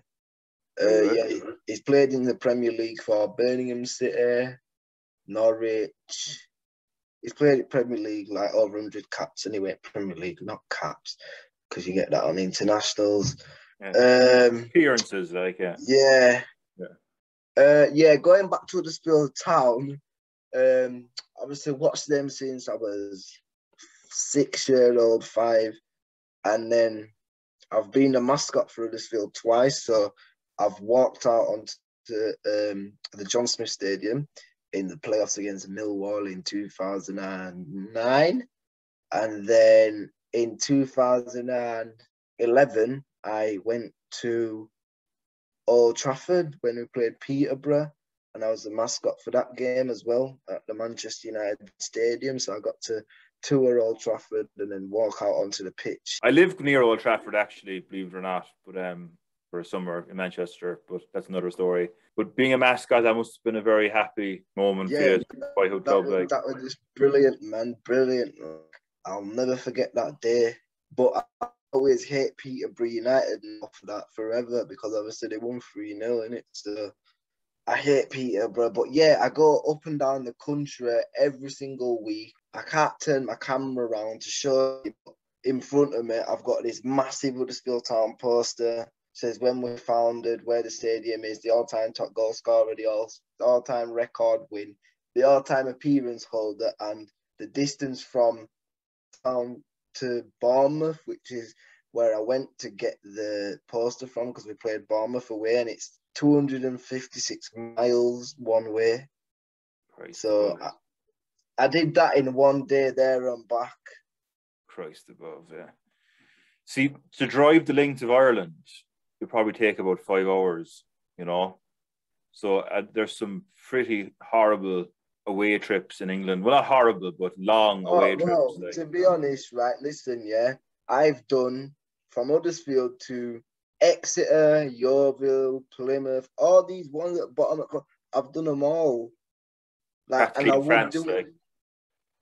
Speaker 1: Yeah, he's played in the Premier League for Birmingham City, Norwich. He's played in Premier League like over 100 caps anyway. Premier League, not caps, because you get that on internationals.
Speaker 2: Appearances, like
Speaker 1: yeah. Going back to Huddersfield Town, obviously watched them since I was 6-year-old, 5, and then I've been a mascot for Huddersfield twice. So I've walked out onto the John Smith Stadium in the playoffs against Millwall in 2009, and then in 2011 I went to Old Trafford when we played Peterborough, and I was the mascot for that game as well at the Manchester United Stadium. So I got to tour Old Trafford and then walk out onto the pitch.
Speaker 2: I lived near Old Trafford, actually, believe it or not, but for a summer in Manchester, but that's another story. But being a mascot, that must have been a very happy moment for you.
Speaker 1: That was just brilliant, man. Brilliant. I'll never forget that day. But I always hate Peterborough United for that forever, because obviously they won 3-0, innit? So I hate Peterborough. But yeah, I go up and down the country every single week. I can't turn my camera around to show you. In front of me, I've got this massive Huddersfield Town poster. Says when we founded, where the stadium is, the all-time top goal scorer, the all-time record win, the all-time appearance holder, and the distance from town to Bournemouth, which is where I went to get the poster from, because we played Bournemouth away, and it's 256 miles one way.
Speaker 2: Christ
Speaker 1: so I did that in one day there and back.
Speaker 2: Christ above, yeah. See, to drive the length of Ireland, it'll probably take about 5 hours, you know. So there's some pretty horrible away trips in England. Well, not horrible, but long away trips.
Speaker 1: Like, to be honest, right, listen, yeah, I've done from Huddersfield to Exeter, Yeovil, Plymouth, all these ones at the bottom. I've done them all. Like,
Speaker 2: practically and I France, would do like.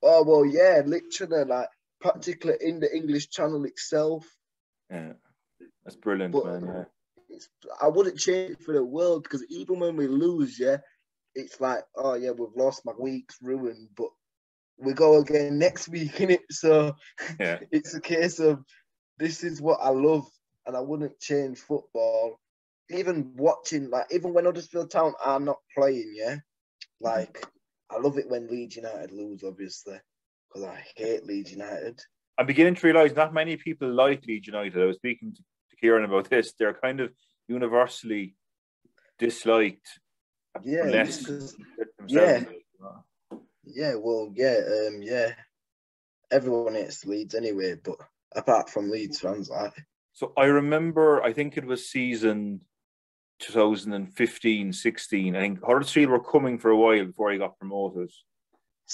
Speaker 1: Oh, well, yeah, literally, like, practically in the English Channel itself.
Speaker 2: Yeah. That's brilliant, but, man. Yeah.
Speaker 1: I wouldn't change it for the world, because even when we lose, yeah, it's like, oh yeah, we've lost, my week's ruined, but we go again next week, innit? So
Speaker 2: yeah.
Speaker 1: It's a case of this is what I love, and I wouldn't change football. Even watching, like, even when Huddersfield Town are not playing, yeah, like, I love it when Leeds United lose, obviously, because I hate Leeds United.
Speaker 2: I'm beginning to realise not many people like Leeds United. I was speaking to Kieran about this. They're kind of universally disliked.
Speaker 1: Yeah, everyone hates Leeds anyway, but apart from Leeds fans,
Speaker 2: So I remember, I think it was season 2015-16. I think Huddersfield were coming for a while before he got promoted.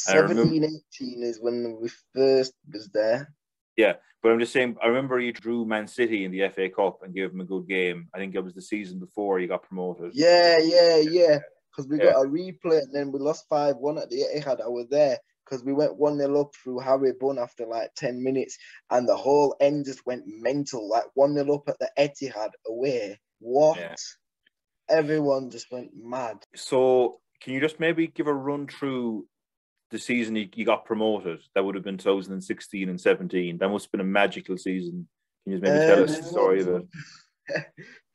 Speaker 1: 17-18 is when we first was there.
Speaker 2: Yeah, but I'm just saying, I remember you drew Man City in the FA Cup and gave them a good game. I think it was the season before you got promoted.
Speaker 1: Yeah. Because we got a replay and then we lost 5-1 at the Etihad. I was there because we went 1-0 up through Harry Bunn after like 10 minutes, and the whole end just went mental. Like 1-0 up at the Etihad away. What? Yeah. Everyone just went mad.
Speaker 2: So Can you just maybe give a run through the season you got promoted? That would have been 2016 and 17. That must have been a magical season. Can you just maybe tell us the story of it?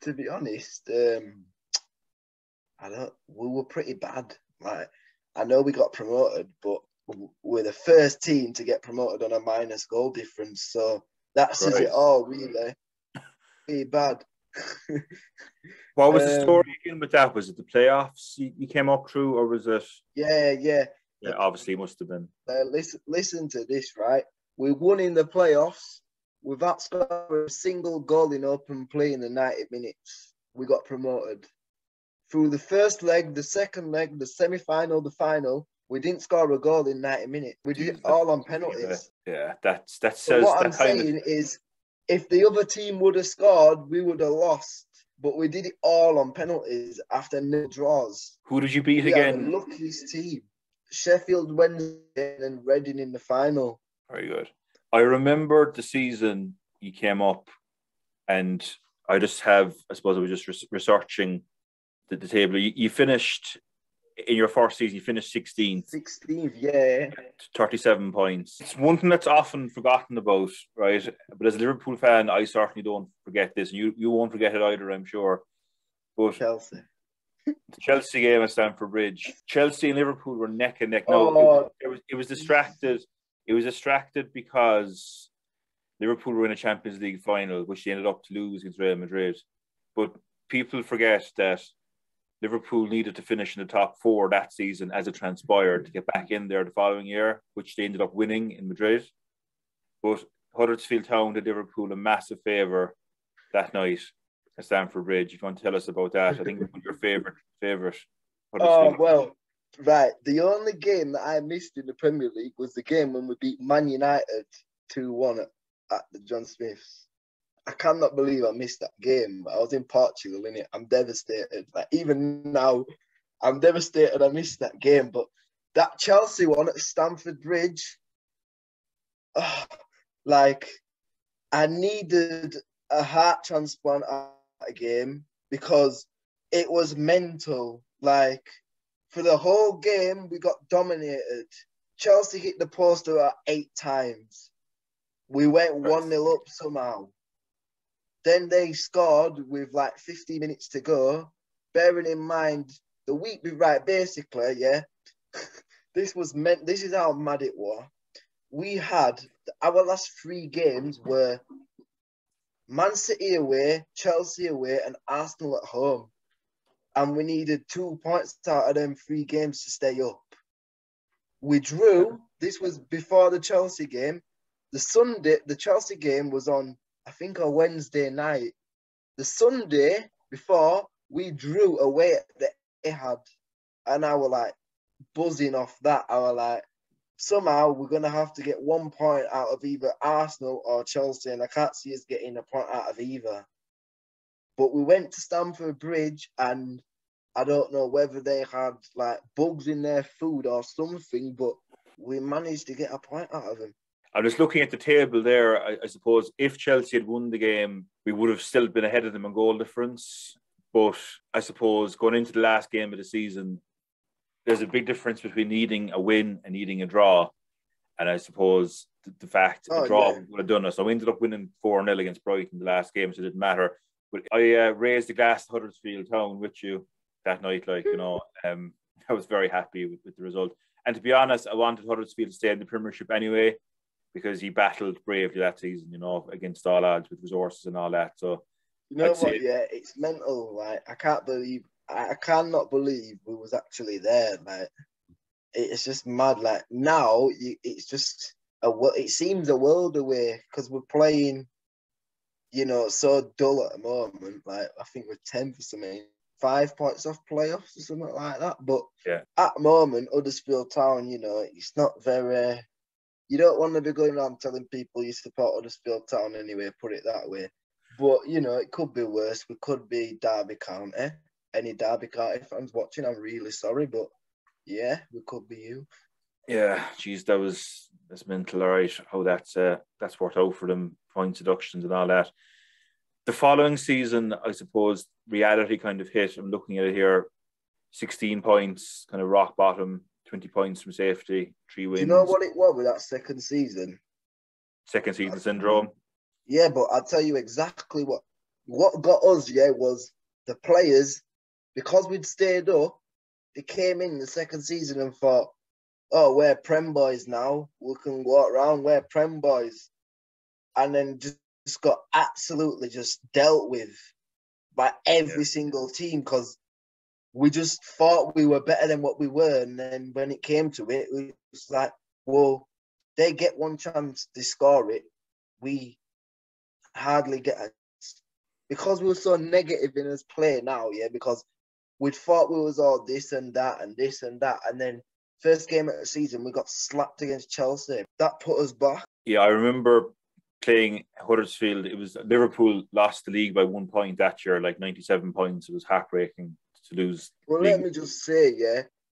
Speaker 1: To be honest, we were pretty bad. Like, I know we got promoted, but we're the first team to get promoted on a minus goal difference. So that says it all, really. Pretty bad.
Speaker 2: What was the story again with that? Was it the playoffs you came up through, or was it?
Speaker 1: Yeah.
Speaker 2: Yeah, obviously it must have been.
Speaker 1: Listen to this, right? We won in the playoffs without scoring a single goal in open play in the 90 minutes. We got promoted. Through the first leg, the second leg, the semi-final, the final, we didn't score a goal in 90 minutes. We did it all on penalties.
Speaker 2: Yeah, that says
Speaker 1: so what
Speaker 2: that
Speaker 1: I'm saying is, if the other team would have scored, we would have lost. But we did it all on penalties after no draws.
Speaker 2: Who did you beat
Speaker 1: we
Speaker 2: again?
Speaker 1: We are the luckiest team. Sheffield Wednesday and Reading in the final.
Speaker 2: Very good. I remember the season you came up, and I suppose I was just researching the table. You finished, in your first season, you finished 16th.
Speaker 1: 16th, yeah.
Speaker 2: 37 points. It's one thing that's often forgotten about, right? But as a Liverpool fan, I certainly don't forget this. You won't forget it either, I'm sure. But
Speaker 1: Chelsea.
Speaker 2: The Chelsea game at Stamford Bridge. Chelsea and Liverpool were neck and neck. It was distracted. It was distracted because Liverpool were in a Champions League final, which they ended up to lose against Real Madrid. But people forget that Liverpool needed to finish in the top 4 that season as it transpired to get back in there the following year, which they ended up winning in Madrid. But Huddersfield Town did Liverpool a massive favour that night at Stamford Bridge. If you want to tell us about that, I think it was your favourite Huddersfield.
Speaker 1: Oh, well, right. The only game that I missed in the Premier League was the game when we beat Man United 2-1 at the John Smiths. I cannot believe I missed that game. I was in Portugal, innit? I'm devastated. Like, even now, I'm devastated I missed that game. But that Chelsea one at Stamford Bridge, I needed a heart transplant at a game because it was mental. Like, for the whole game, we got dominated. Chelsea hit the post about 8 times. We went 1-0 up somehow. Then they scored with 50 minutes to go. Bearing in mind the week, right? Basically, yeah. This is how mad it was. We had our last 3 games were Man City away, Chelsea away, and Arsenal at home, and we needed 2 points out of them 3 games to stay up. We drew. This was before the Chelsea game. The Chelsea game was on, I think, a Wednesday night. The Sunday before, we drew away at the Etihad. And I was buzzing off that. I was somehow we're going to have to get 1 point out of either Arsenal or Chelsea. And I can't see us getting a point out of either. But we went to Stamford Bridge, and I don't know whether they had bugs in their food or something, but we managed to get a point out of them.
Speaker 2: I'm just looking at the table there. I suppose if Chelsea had won the game, we would have still been ahead of them in goal difference. But I suppose going into the last game of the season, there's a big difference between needing a win and needing a draw. And I suppose the fact a draw would have done us. So we ended up winning 4-0 against Brighton the last game, so it didn't matter. But I raised the glass to Huddersfield Town with you that night. I was very happy with the result. And to be honest, I wanted Huddersfield to stay in the Premiership anyway, because he battled bravely that season, against all odds with resources and all that. So,
Speaker 1: yeah, it's mental. I cannot believe we was actually there. It's just mad. Now, it's just it seems a world away because we're playing, so dull at the moment. I think we're 10th or something, 5 points off playoffs or something like that. But
Speaker 2: yeah,
Speaker 1: at the moment, Huddersfield Town, it's not very. You don't want to be going around telling people you support Huddersfield Town anyway, put it that way. But, it could be worse. We could be Derby County. Any Derby County fans watching, I'm really sorry. But, yeah, we could be you.
Speaker 2: Yeah, geez, that's mental, all right, how that's worked out for them, point deductions and all that. The following season, I suppose, reality kind of hit. I'm looking at it here. 16 points, kind of rock bottom, 20 points from safety, 3 wins.
Speaker 1: Do you know what it was with that second season?
Speaker 2: Second season syndrome.
Speaker 1: Yeah, but I'll tell you exactly what got us, was the players, because we'd stayed up, they came in the second season and thought, oh, we're Prem boys now. We can walk around, we're Prem boys. And then just got absolutely just dealt with by every single team because we just thought we were better than what we were. And then when it came to it, it was like, well, they get one chance, they score it. We hardly get it. Because we were so negative in us play now, because we'd thought we was all this and that and this and that. And then first game of the season, we got slapped against Chelsea. That put us back.
Speaker 2: Yeah, I remember playing Huddersfield. It was Liverpool lost the league by 1 point that year, like 97 points. It was heartbreaking to lose.
Speaker 1: Well, let me just say,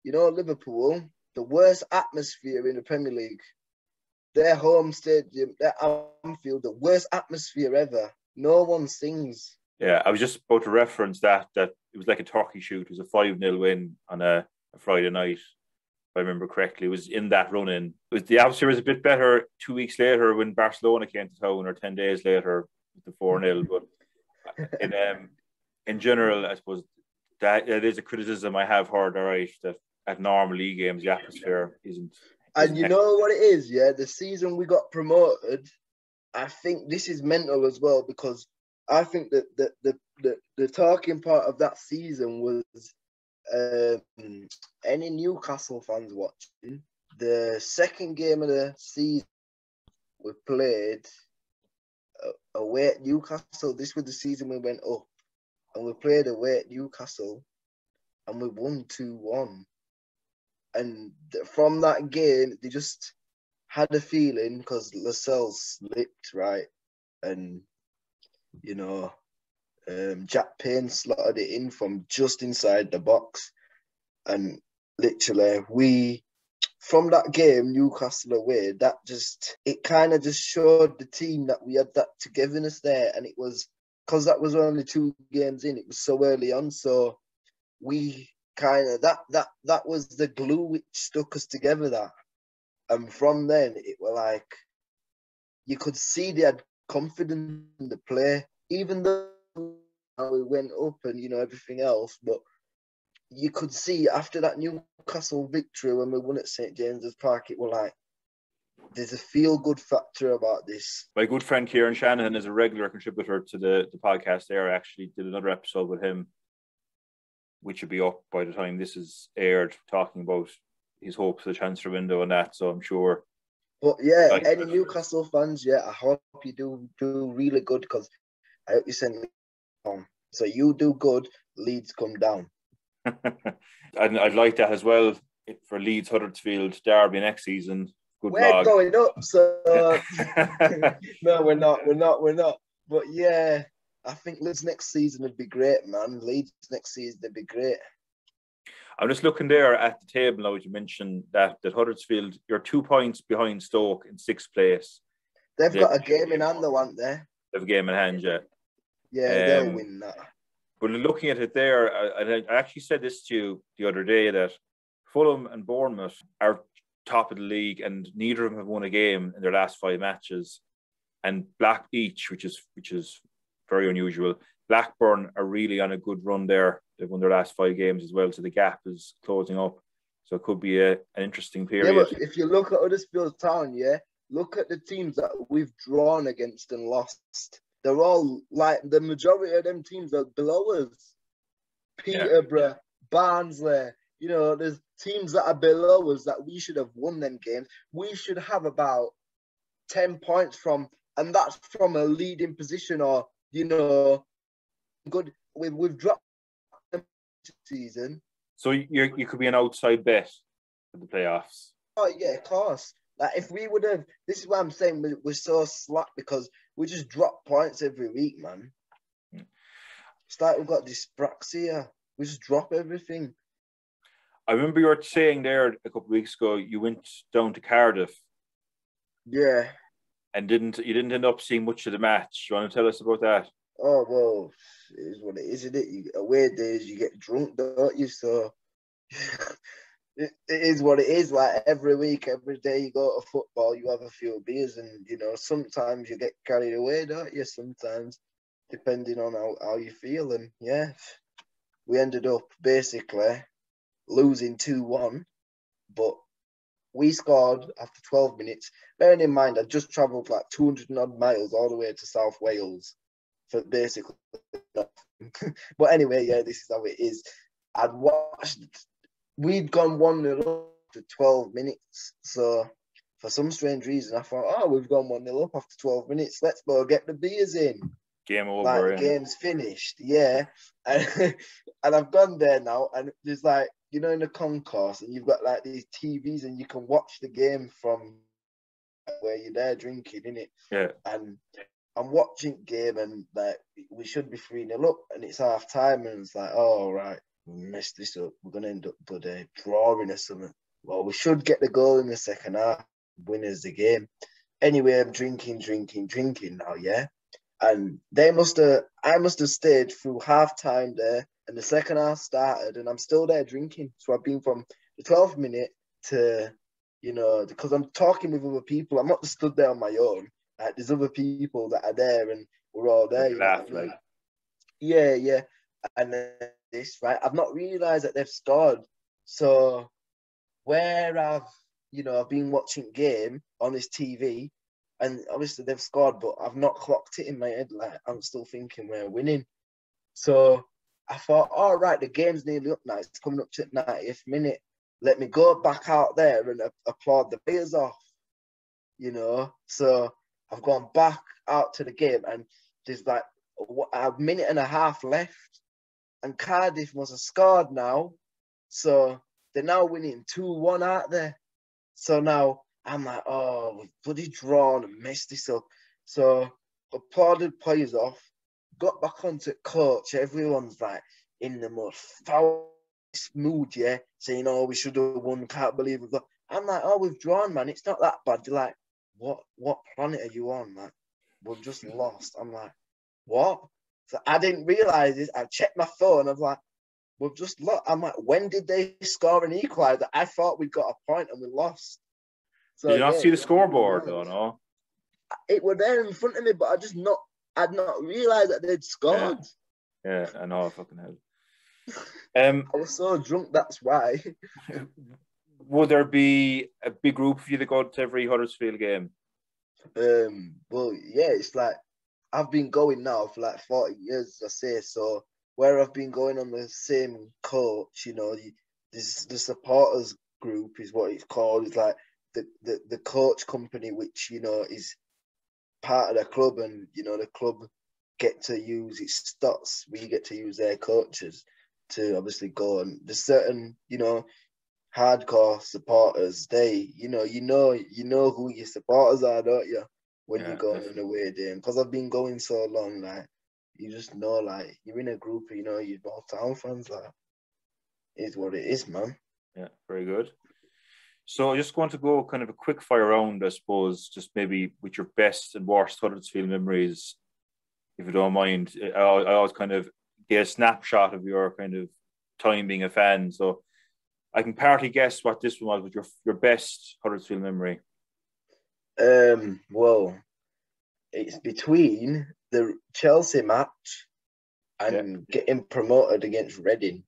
Speaker 1: Liverpool, the worst atmosphere in the Premier League. Their home stadium, their Anfield, the worst atmosphere ever. No one sings.
Speaker 2: Yeah, I was just about to reference that it was like a turkey shoot. It was a 5-0 win on a Friday night, if I remember correctly. It was in that run-in. The atmosphere was a bit better 2 weeks later when Barcelona came to town, or 10 days later with the 4-0. But in general, I suppose that is a criticism I have heard, all right, that at normal league games, the atmosphere isn't.
Speaker 1: And you know what it is, the season we got promoted, I think this is mental as well, because I think that the talking part of that season was any Newcastle fans watching. The second game of the season we played away at Newcastle. This was the season we went up, and we played away at Newcastle, and we won 2-1. And from that game, they just had a feeling, because Lascelles slipped, right? And, Jack Payne slotted it in from just inside the box. And literally, from that game, Newcastle away, it kind of just showed the team that we had that togetherness there. And it was, because that was only 2 games in, it was so early on. So we kind of, that was the glue which stuck us together, and from then it were like, you could see they had confidence in the play, even though we went up and everything else, but you could see after that Newcastle victory when we won at St James's Park, it were like, there's a feel-good factor about this.
Speaker 2: My good friend Kieran Shannon is a regular contributor to the podcast there. I actually did another episode with him, which will be up by the time this is aired, talking about his hopes for the transfer window and that. So I'm sure.
Speaker 1: But any Newcastle fans, I hope you do really good, because I hope you send Leeds down. So you do good, Leeds come down.
Speaker 2: And I'd like that as well for Leeds Huddersfield Derby next season. Good
Speaker 1: We're
Speaker 2: vlog.
Speaker 1: going up, so no, we're not. But I think Leeds next season would be great, man. Leeds next season would be great.
Speaker 2: I'm just looking there at the table now. You mentioned that Huddersfield, you're 2 points behind Stoke in 6th place.
Speaker 1: They've got a game in hand, though, aren't they?
Speaker 2: They have a game in hand, yeah.
Speaker 1: Yeah, they'll win that.
Speaker 2: But looking at it there, I actually said this to you the other day, that Fulham and Bournemouth are top of the league, and neither of them have won a game in their last 5 matches. And which is very unusual. Blackburn are really on a good run there. They've won their last 5 games as well, so the gap is closing up. So it could be an interesting period.
Speaker 1: Yeah, but if you look at Huddersfield Town, look at the teams that we've drawn against and lost. They're all, like, the majority of them teams are below us. Peterborough, Barnsley, there's teams that are below us that we should have won them games. We should have about 10 points from, and that's from a leading position, or, good. We've dropped them this season.
Speaker 2: So you could be an outside bet for the playoffs.
Speaker 1: Oh, yeah, of course. Like, if we would have, this is why I'm saying we're so slack, because we just drop points every week, man. It's like we've got dyspraxia. We just drop everything.
Speaker 2: I remember you were saying there a couple of weeks ago, you went down to Cardiff.
Speaker 1: Yeah.
Speaker 2: And you didn't end up seeing much of the match. You want to tell us about that?
Speaker 1: Oh, well, it is what it is, isn't it? Away days, you get drunk, don't you? So it is what it is. Like every week, every day you go to football, you have a few beers, and sometimes you get carried away, don't you? Sometimes, depending on how you feel, and yeah, we ended up basically losing 2-1, but we scored after 12 minutes. Bearing in mind, I just travelled like 200 and odd miles all the way to South Wales for basically nothing. But anyway, yeah, this is how it is. We'd gone 1-0 after 12 minutes. So for some strange reason, I thought, oh, we've gone 1-0 up after 12 minutes. Let's go get the beers in.
Speaker 2: Game over.
Speaker 1: Like, the game's finished, yeah. And I've gone there now, and there's like, in the concourse, and you've got like these TVs, and you can watch the game from where you're there drinking, innit?
Speaker 2: Yeah.
Speaker 1: And I'm watching game, and like we should be 3-0 up, and it's half time, and it's like, oh right, we messed this up. We're gonna end up drawing or something. Well, we should get the goal in the second half, winners the game. Anyway, I'm drinking now, yeah. And I must have stayed through half time there, and the second half started, and I'm still there drinking. So I've been from the 12th minute to, because I'm talking with other people. I'm not just stood there on my own. Like, there's other people that are there, and we're all there.
Speaker 2: Like.
Speaker 1: Yeah. And then this, right? I've not realised that they've scored. So where I've been watching game on this TV, and obviously they've scored, but I've not clocked it in my head. Like, I'm still thinking we're winning. So I thought, all right, the game's nearly up now. It's coming up to the 90th minute. Let me go back out there and applaud the players off, So I've gone back out to the game, and there's like a minute and a half left, and Cardiff must have scored now. So they're now winning 2-1 out there. So now I'm like, oh, we've bloody drawn and messed this up. So applauded players off, got back onto coach. Everyone's like in the most foul mood, yeah, saying, oh, we should have won, can't believe we've got. I'm like, oh, we've drawn, man. It's not that bad. They're like, what planet are you on, man? We've just lost. I'm like, what? So I didn't realise this. I checked my phone. I was like, we've just lost. I'm like, when did they score an equaliser? I thought we got a point and we lost. So,
Speaker 2: did you not see the scoreboard, though, no?
Speaker 1: It was there in front of me, but I'd not realised that they'd scored.
Speaker 2: Yeah, I know, I fucking hell.
Speaker 1: I was so drunk, that's why.
Speaker 2: Would there be a big group of you that go to every Huddersfield game?
Speaker 1: Well, yeah, it's like I've been going now for like 40 years, I say. So where I've been going on the same coach, the supporters group is what it's called. It's like the coach company, which is part of the club, and the club get to use its stocks. We get to use their coaches to obviously go, and there's certain hardcore supporters. They you know who your supporters are, don't you, when you go on an away day? Because I've been going so long, like you just know, like you're in a group, you're both town fans. Like, it is what it is, man.
Speaker 2: Yeah, very good. So I just want to go kind of a quick fire round, I suppose, just maybe with your best and worst Huddersfield memories, if you don't mind. I always kind of get a snapshot of your kind of time being a fan. So I can partly guess what this one was with your best Huddersfield memory.
Speaker 1: Well, it's between the Chelsea match and getting promoted against Reading.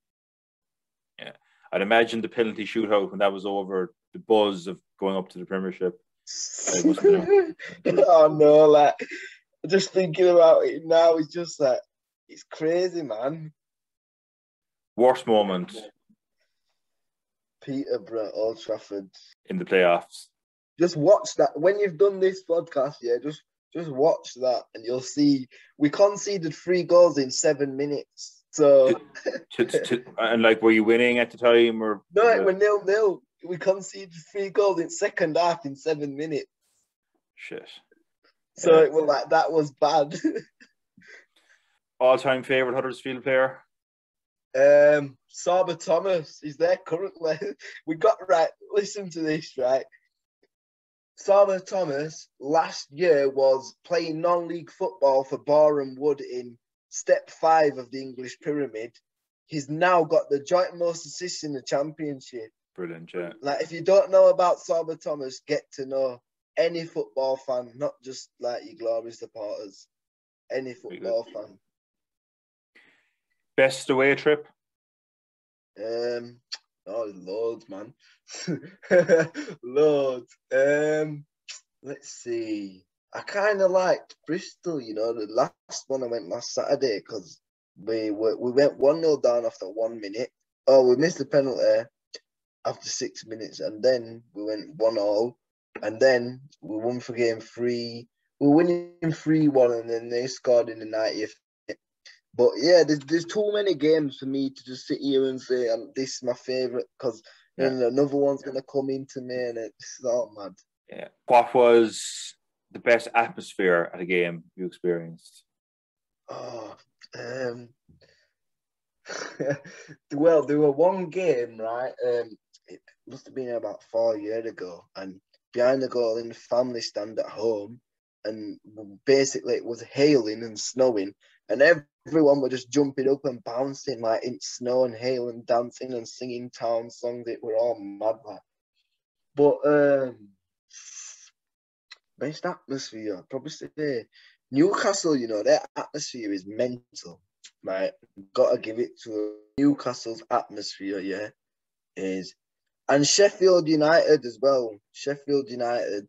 Speaker 2: Yeah. I'd imagine the penalty shootout, when that was over, the buzz of going up to the Premiership.
Speaker 1: Oh no, like just thinking about it now, it's just like, it's crazy, man.
Speaker 2: Worst moment?
Speaker 1: Peterborough, Old Trafford.
Speaker 2: In the playoffs.
Speaker 1: Just watch that. When you've done this podcast, just watch that, and you'll see we conceded 3 goals in 7 minutes. So
Speaker 2: and like, were you winning at the time, or
Speaker 1: no? It was 0-0. We conceded 3 goals in second half in 7 minutes.
Speaker 2: Shit.
Speaker 1: So it was like, that was bad.
Speaker 2: All-time favourite Huddersfield player?
Speaker 1: Saba Thomas. He's there currently. We got right. Listen to this, right? Saba Thomas last year was playing non-league football for Boreham Wood in step 5 of the English pyramid, he's now got the joint most assists in the championship.
Speaker 2: Brilliant, yeah.
Speaker 1: Like, if you don't know about Saba Thomas, get to know any football fan, not just like your Glory supporters. Any football fan.
Speaker 2: Best away trip?
Speaker 1: Loads, man. Loads. Let's see. I kind of liked Bristol, you know, the last one I went last Saturday, because we went 1-0 down after 1 minute. Oh, we missed the penalty after 6 minutes, and then we went 1-0, and then we won for game 3. We were winning 3-1, and then they scored in the 90th. But yeah, there's too many games for me to just sit here and say this is my favourite, because then another one's gonna come into me, and it's not mad.
Speaker 2: Yeah. What was the best atmosphere at a game you experienced?
Speaker 1: Oh, well, there were one game, right? It must have been about 4 years ago, and behind the goal in the family stand at home, and basically it was hailing and snowing, and everyone were just jumping up and bouncing like in snow and hail and dancing and singing town songs. It were all mad, like. But best atmosphere, I'd probably say Newcastle. You know, their atmosphere is mental, right? Gotta give it to Newcastle's atmosphere. Yeah, is, and Sheffield United as well. Sheffield United,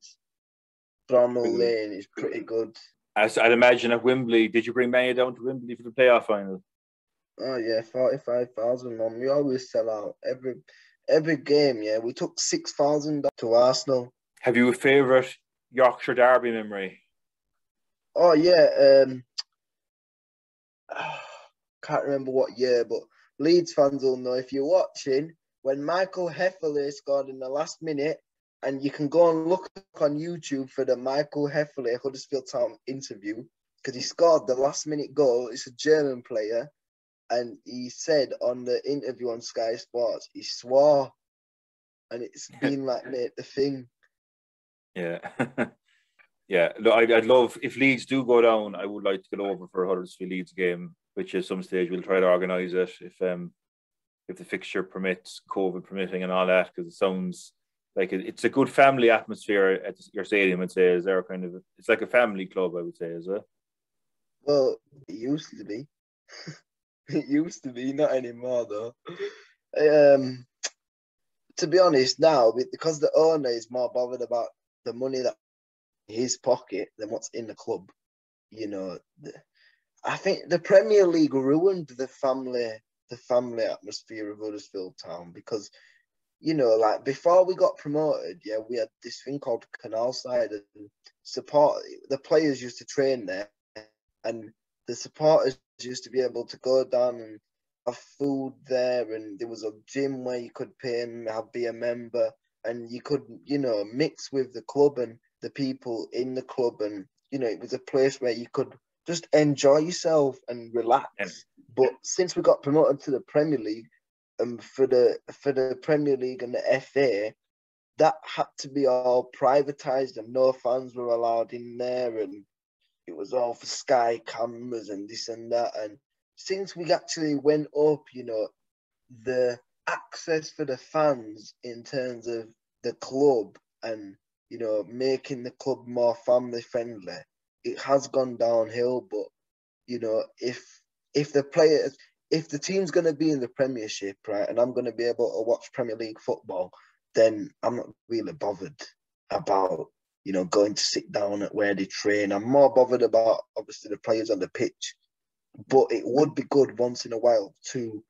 Speaker 1: Bramall Lane is pretty good.
Speaker 2: As I'd imagine at Wembley, did you bring many down to Wembley for the playoff final?
Speaker 1: Oh yeah, 45,000, man. We always sell out every game. Yeah, we took 6,000 to Arsenal.
Speaker 2: Have you a favourite Yorkshire derby memory?
Speaker 1: Oh yeah, can't remember what year, but Leeds fans will know if you're watching when Michael Hefferley scored in the last minute, and you can go and look on YouTube for the Michael Hefferley Huddersfield Town interview, because he scored the last minute goal. It's a German player, and he said on the interview on Sky Sports, he swore, and it's been like made the thing.
Speaker 2: Yeah. Yeah, I'd love, if Leeds do go down, I would like to get over for a Huddersfield Leeds game, which at some stage we'll try to organise it if the fixture permits, COVID permitting and all that, because it sounds like it's a good family atmosphere at your stadium, I'd say. Is there kind of, it's like a family club, I would say, is it?
Speaker 1: Well, it used to be. It used to be, not anymore though. To be honest, now, because the owner is more bothered about the money that his pocket than what's in the club, you know, I think the Premier League ruined the family atmosphere of Huddersfield Town, because, you know, like before we got promoted, yeah, we had this thing called Canal Side, and the players used to train there, and the supporters used to be able to go down and have food there, and there was a gym where you could pay and be a member, and you could, you know, mix with the club and the people in the club, and, you know, it was a place where you could just enjoy yourself and relax. Yeah. But since we got promoted to the Premier League, and for the Premier League and the FA, that had to be all privatised, and no fans were allowed in there, and it was all for Sky cameras and this and that. And since we actually went up, you know, the access for the fans in terms of the club and, you know, making the club more family friendly, it has gone downhill. But, you know, if the team's going to be in the Premiership, right, and I'm going to be able to watch Premier League football, then I'm not really bothered about, you know, going to sit down at where they train. I'm more bothered about, obviously, the players on the pitch. But it would be good once in a while to,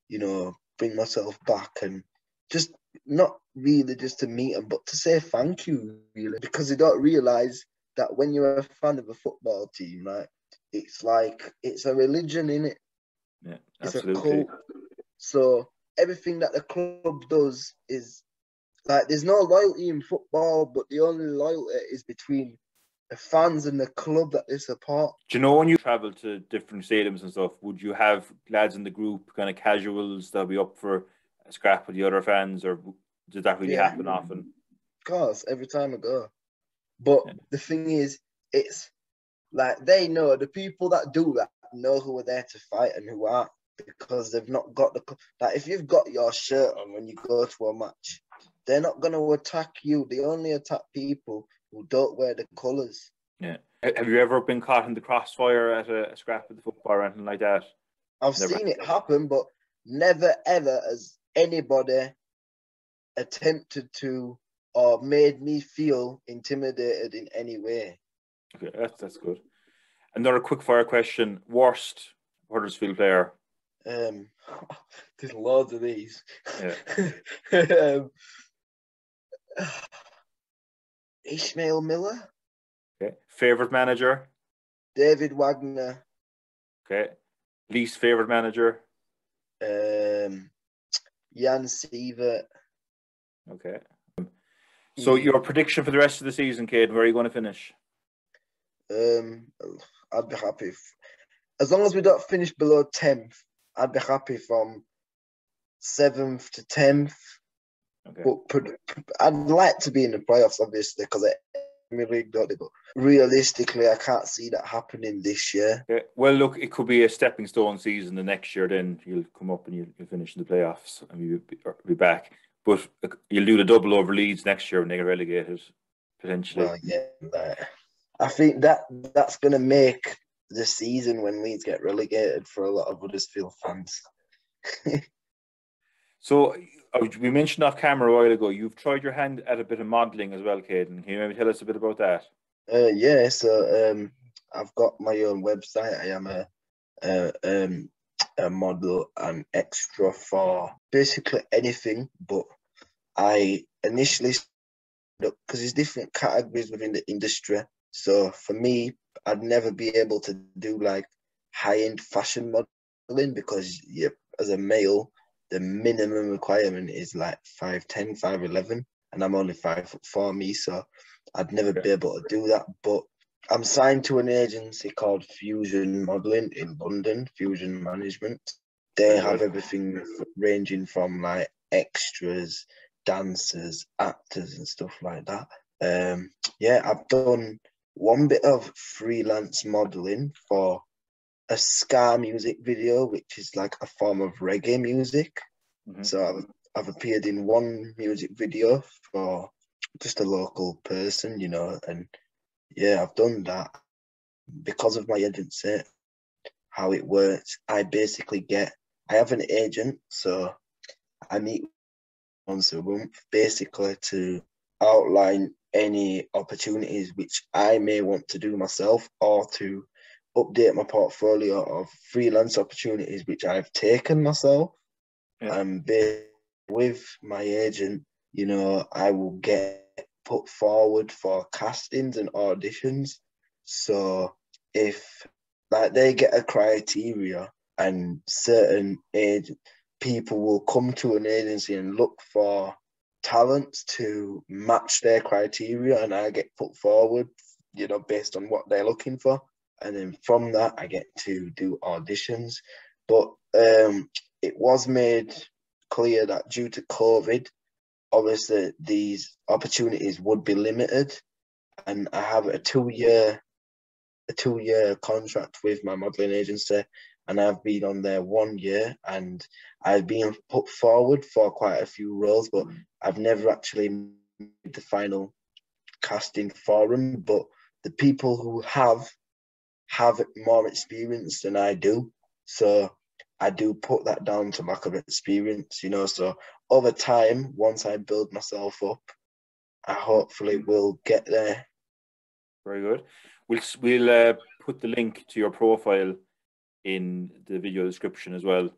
Speaker 1: you know, bring myself back and just not really just to meet them, but to say thank you, really, because they don't realise that when you're a fan of a football team, right, it's like, it's a religion, innit?
Speaker 2: Yeah,
Speaker 1: absolutely. It's a cult. So everything that the club does is, like, there's no loyalty in football, but the only loyalty is between the fans and the club that they support.
Speaker 2: Do you know, when you travel to different stadiums and stuff, would you have lads in the group, kind of casuals, that'll be up for a scrap with the other fans, or does that really happen often?
Speaker 1: Of course, every time I go. But the thing is, it's like, they know, the people that do that know who are there to fight and who aren't. because they've not got like if you've got your shirt on when you go to a match, they're not going to attack you. They only attack people who don't wear the colours.
Speaker 2: Yeah. Have you ever been caught in the crossfire at a scrap of the football or anything like that?
Speaker 1: I've seen it happen, but never ever has anybody attempted to or made me feel intimidated in any way.
Speaker 2: Okay, that's good. Another quick fire question: worst Huddersfield player?
Speaker 1: There's loads of these.
Speaker 2: Yeah.
Speaker 1: Ishmael Miller.
Speaker 2: Okay. Favorite manager?
Speaker 1: David Wagner.
Speaker 2: Okay. Least favorite manager?
Speaker 1: Jan Sievert.
Speaker 2: Okay. So your prediction for the rest of the season, Kaden, where are you going to finish?
Speaker 1: I'd be happy as long as we don't finish below 10th. I'd be happy from 7th to 10th.
Speaker 2: Okay.
Speaker 1: But I'd like to be in the playoffs, obviously, because but realistically, I can't see that happening this year.
Speaker 2: Okay. Well, look, it could be a stepping stone season. The next year, then you'll come up and you'll finish in the playoffs and you'll be back. But you'll do the double over Leeds next year when they get relegated, potentially.
Speaker 1: Well, yeah, I think that's going to make the season when Leeds get relegated for a lot of Huddersfield fans.
Speaker 2: So we mentioned off camera a while ago, you've tried your hand at a bit of modelling as well, Kaden. Can you maybe tell us a bit about that?
Speaker 1: Yeah, so I've got my own website. I am a model and extra for basically anything, but I initially because there's different categories within the industry. So for me, I'd never be able to do like high-end fashion modeling because as a male, the minimum requirement is like 5'10", 5'11", and I'm only 5'4" me, so I'd never be able to do that. But I'm signed to an agency called Fusion Modeling in London, Fusion Management. They have everything ranging from like extras, dancers, actors, and stuff like that. I've done one bit of freelance modeling for a ska music video, which is like a form of reggae music. Mm-hmm. So I've appeared in one music video for just a local person, and yeah, I've done that. Because of my agency, how it works, I have an agent, so I meet once a month, basically to outline any opportunities which I may want to do myself or to update my portfolio of freelance opportunities which I've taken myself. Yeah. And with my agent, I will get put forward for castings and auditions. So if they get a criteria and certain people will come to an agency and look for talents to match their criteria, and I get put forward, based on what they're looking for. And then from that, I get to do auditions. But it was made clear that due to COVID, obviously these opportunities would be limited. And I have a two-year contract with my modelling agency, and I've been on there 1 year, and I've been put forward for quite a few roles, but I've never actually made the final casting for them. But the people who have more experience than I do, so I do put that down to lack of experience, so over time, once I build myself up, I hopefully will get there.
Speaker 2: Very good. We'll put the link to your profile in the video description as well.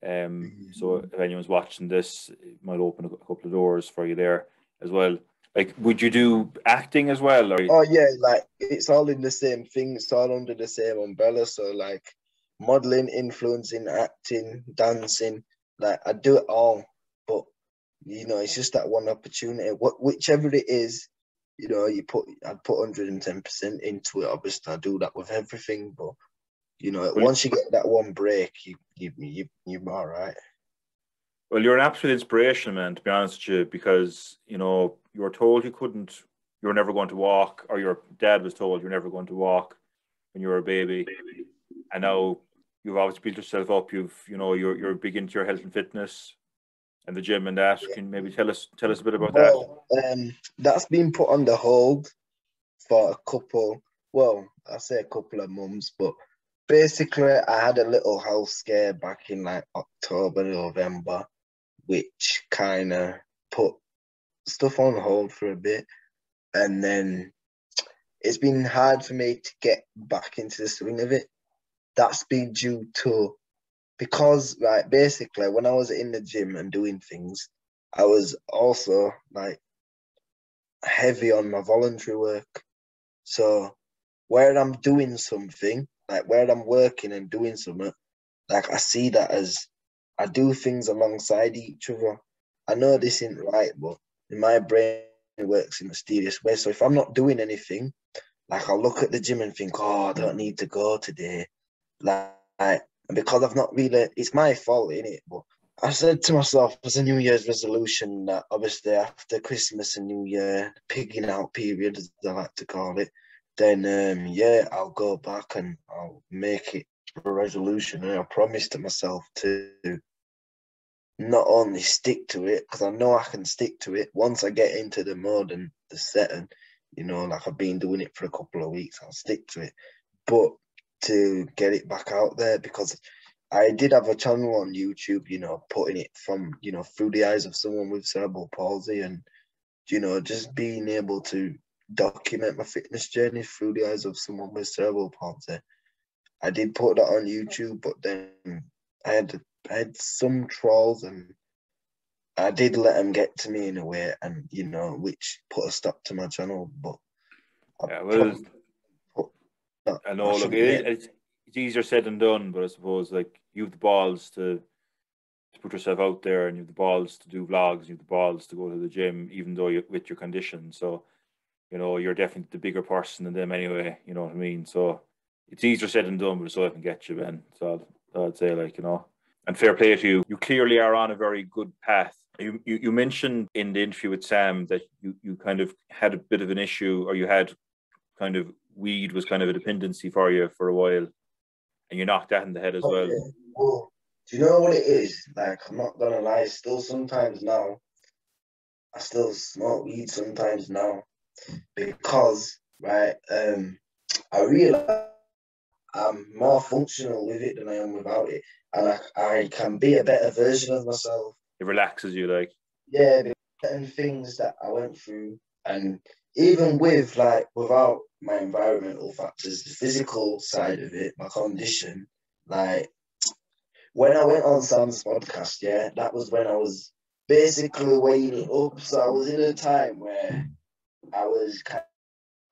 Speaker 2: So if anyone's watching this, it might open a couple of doors for you there as well. Like, would you do acting as well? Or...
Speaker 1: Oh yeah, like it's all in the same thing. It's all under the same umbrella. So like modeling, influencing, acting, dancing, like I do it all. But it's just that one opportunity. Whichever it is, I'd put 110% into it. Obviously, I do that with everything. But once you get that one break, you're all right.
Speaker 2: Well, you're an absolute inspiration, man, to be honest with you, because, you were told you were never going to walk, or your dad was told you're never going to walk when you were a baby. And now you've obviously built yourself up. You're big into your health and fitness and the gym and that.
Speaker 1: Yeah.
Speaker 2: Can you maybe tell us a bit about that?
Speaker 1: Well, that's been put on the hold for I say a couple of months, but basically I had a little health scare back in like October, November, which kind of put stuff on hold for a bit. And then it's been hard for me to get back into the swing of it. That's been due to, because like basically when I was in the gym and doing things, I was also like heavy on my voluntary work. So where I'm doing something, like where I'm working and doing something, like I see that as I do things alongside each other. I know this isn't right, but in my brain it works in a mysterious way. So if I'm not doing anything, like I'll look at the gym and think, oh, I don't need to go today. Like because I've not really, it's my fault, innit? But I said to myself as a New Year's resolution that obviously after Christmas and New Year, pigging out period, as I like to call it, then I'll go back and I'll make it a resolution. And I promised to myself to not only stick to it, because I know I can stick to it once I get into the mode and the setting, like I've been doing it for a couple of weeks, I'll stick to it. But to get it back out there, because I did have a channel on YouTube, putting it from, through the eyes of someone with cerebral palsy, and, just being able to document my fitness journey through the eyes of someone with cerebral palsy. I did put that on YouTube, but then I had some trolls, and I did let them get to me in a way, and which put a stop to my channel. But
Speaker 2: I know. Look, it's easier said than done, but I suppose like you have the balls to put yourself out there, and you have the balls to do vlogs, you have the balls to go to the gym, even though with your condition. So, you're definitely the bigger person than them anyway. You know what I mean? So it's easier said than done, but it's all I can get you, Ben. So I'd say, and fair play to you. You clearly are on a very good path. You mentioned in the interview with Sam that you kind of had a bit of an issue, or you had kind of weed was kind of a dependency for you for a while, and you knocked that in the head as well.
Speaker 1: Well, do you know what it is? Like, I'm not gonna lie, still sometimes now, I still smoke weed sometimes now, because, right, I realize I'm more functional with it than I am without it, and I can be a better version of myself.
Speaker 2: It relaxes you, like.
Speaker 1: Yeah, certain things that I went through, and even without my environmental factors, the physical side of it, my condition, like when I went on Sam's podcast, that was when I was basically weighing it up. So I was in a time where I was kind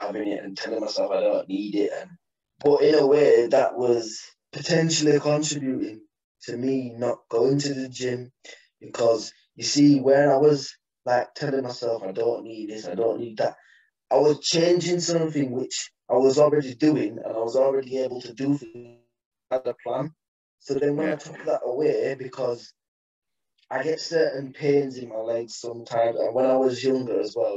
Speaker 1: of having it and telling myself I don't need it, but in a way that was potentially contributing to me not going to the gym, because you see, when I was like telling myself I don't need this, I don't need that, I was changing something which I was already doing, and I was already able to do things at the plan. So then when I took that away, because I get certain pains in my legs sometimes, and when I was younger as well,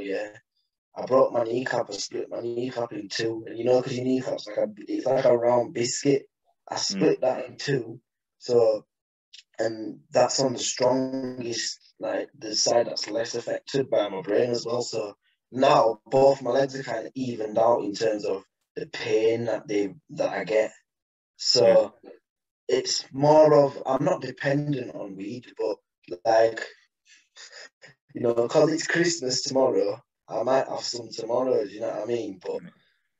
Speaker 1: I broke my kneecap, I split my kneecap in two, and because your kneecap's it's like a round biscuit, I split that in two. So, and that's on the strongest, like the side that's less affected by my brain as well. So now both my legs are kind of evened out in terms of the pain that I get. So it's more of, I'm not dependent on weed, but because it's Christmas tomorrow, I might have some tomorrow, do you know what I mean? But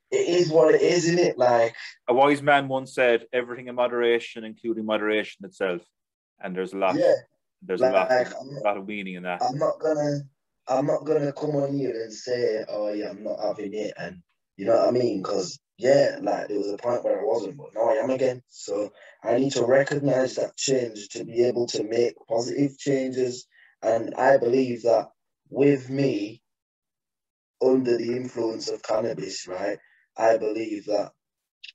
Speaker 1: it is what it is, isn't it? Like,
Speaker 2: a wise man once said, everything in moderation, including moderation itself. And there's a lot.
Speaker 1: Yeah.
Speaker 2: There's a lot of meaning in that.
Speaker 1: I'm not gonna come on here and say, oh yeah, I'm not having it, and you know what I mean? Because there was a point where I wasn't, but now I am again. So I need to recognize that change to be able to make positive changes. And I believe that with me, under the influence of cannabis, right, I believe that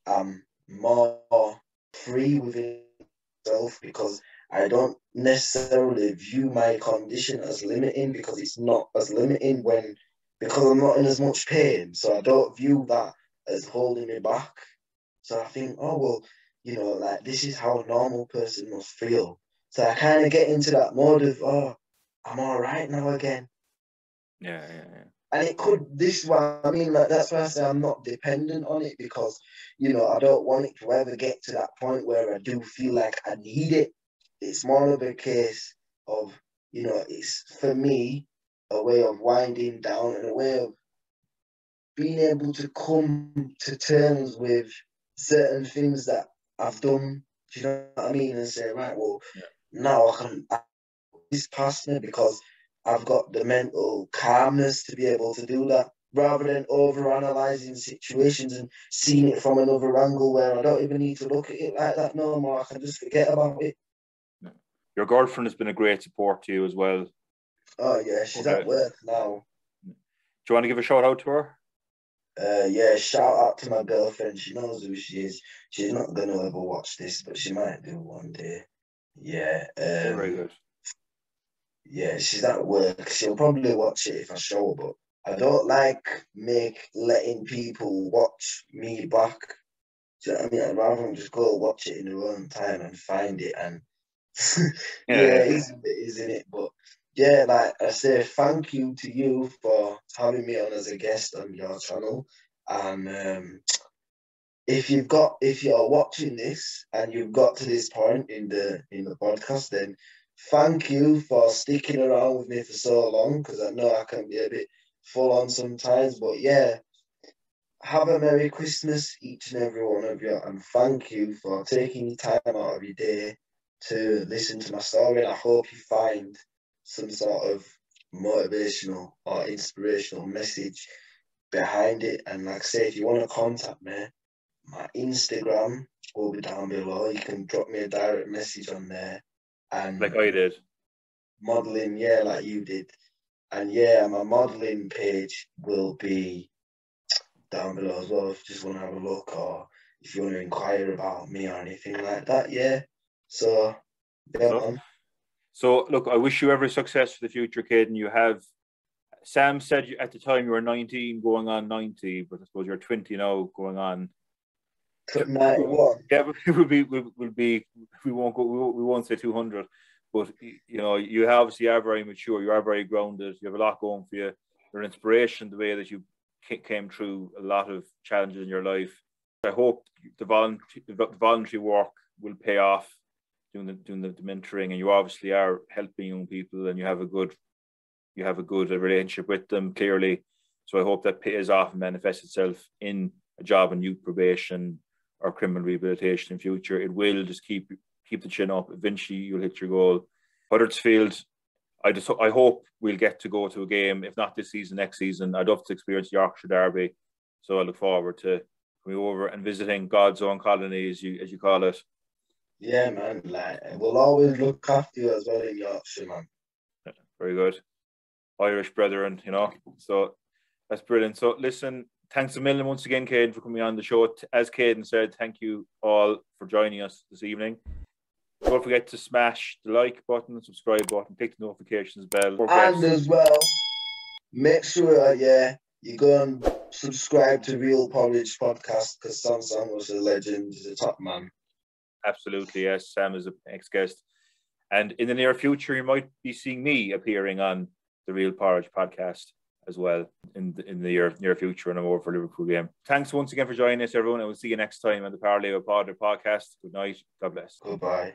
Speaker 1: I'm more free within myself, because I don't necessarily view my condition as limiting, because it's not as limiting because I'm not in as much pain. So I don't view that as holding me back. So I think, oh, well, you know, like this is how a normal person must feel. So I kind of get into that mode of, oh, I'm all right now again.
Speaker 2: Yeah.
Speaker 1: And it could, this is what I mean, like, that's why I say I'm not dependent on it, because, you know, I don't want it to ever get to that point where I do feel like I need it. It's more of a case of, you know, it's for me a way of winding down and a way of being able to come to terms with certain things that I've done. Do you know what I mean? And say, right, well, now I can this past me because I've got the mental calmness to be able to do that, rather than over-analysing situations and seeing it from another angle where I don't even need to look at it like that no more. I can just forget about it.
Speaker 2: Your girlfriend has been a great support to you as well.
Speaker 1: Oh yeah, she's at work now.
Speaker 2: Do you want to give a shout out to her?
Speaker 1: Yeah, shout out to my girlfriend. She knows who she is. She's not gonna ever watch this, but she might do one day. Yeah.
Speaker 2: Very good.
Speaker 1: Yeah, she's at work. She'll probably watch it if I show her, but I don't like letting people watch me back. Do you know what I mean? I'd rather just go watch it in their own time and find it. And isn't it? But yeah, like I say, thank you to you for having me on as a guest on your channel. And if you're watching this and you've got to this point in the podcast, then thank you for sticking around with me for so long, because I know I can be a bit full on sometimes. But yeah, have a Merry Christmas, each and every one of you, and thank you for taking your time out of your day to listen to my story. And I hope you find some sort of motivational or inspirational message behind it. And like I say, if you want to contact me, my Instagram will be down below. You can drop me a direct message on there. And
Speaker 2: like I did.
Speaker 1: Modeling, yeah, like you did. And yeah, my modeling page will be down below as well if you just want to have a look, or if you want to inquire about me or anything like that. Yeah. So,
Speaker 2: So look, I wish you every success for the future, Kaden. You have, Sam said at the time you were 19 going on 90, but I suppose you're 20 now going on
Speaker 1: 91.
Speaker 2: Yeah, but we won't say 200, but you know, you obviously are very mature, you are very grounded, you have a lot going for you. You're an inspiration the way that you came through a lot of challenges in your life. I hope the voluntary work will pay off, doing the mentoring, and you obviously are helping young people, and you have a good relationship with them clearly. So I hope that pays off and manifests itself in a job in youth probation or criminal rehabilitation in future. It will just keep the chin up. Eventually you'll hit your goal. Huddersfield, I hope we'll get to go to a game, if not this season, next season. I'd love to experience Yorkshire Derby. So I look forward to coming over and visiting God's own colony, as you call it.
Speaker 1: Yeah, man. Like, we'll always look after you as well in Yorkshire, man.
Speaker 2: Yeah, very good. Irish brethren, you know. So that's brilliant. So listen, thanks a million once again, Kaden, for coming on the show. As Kaden said, thank you all for joining us this evening. Don't forget to smash the like button, subscribe button, click the notifications bell.
Speaker 1: And as well, make sure, you go and subscribe to Real Porridge Podcast, because Sam was a legend. He's a top man.
Speaker 2: Absolutely, yes. Sam is an ex-guest. And in the near future, you might be seeing me appearing on the Real Porridge Podcast as well in the near future, and I'm over for Liverpool game. Thanks once again for joining us, everyone, and we'll see you next time on the Parlay with Padre podcast. Good night. God bless.
Speaker 1: Goodbye.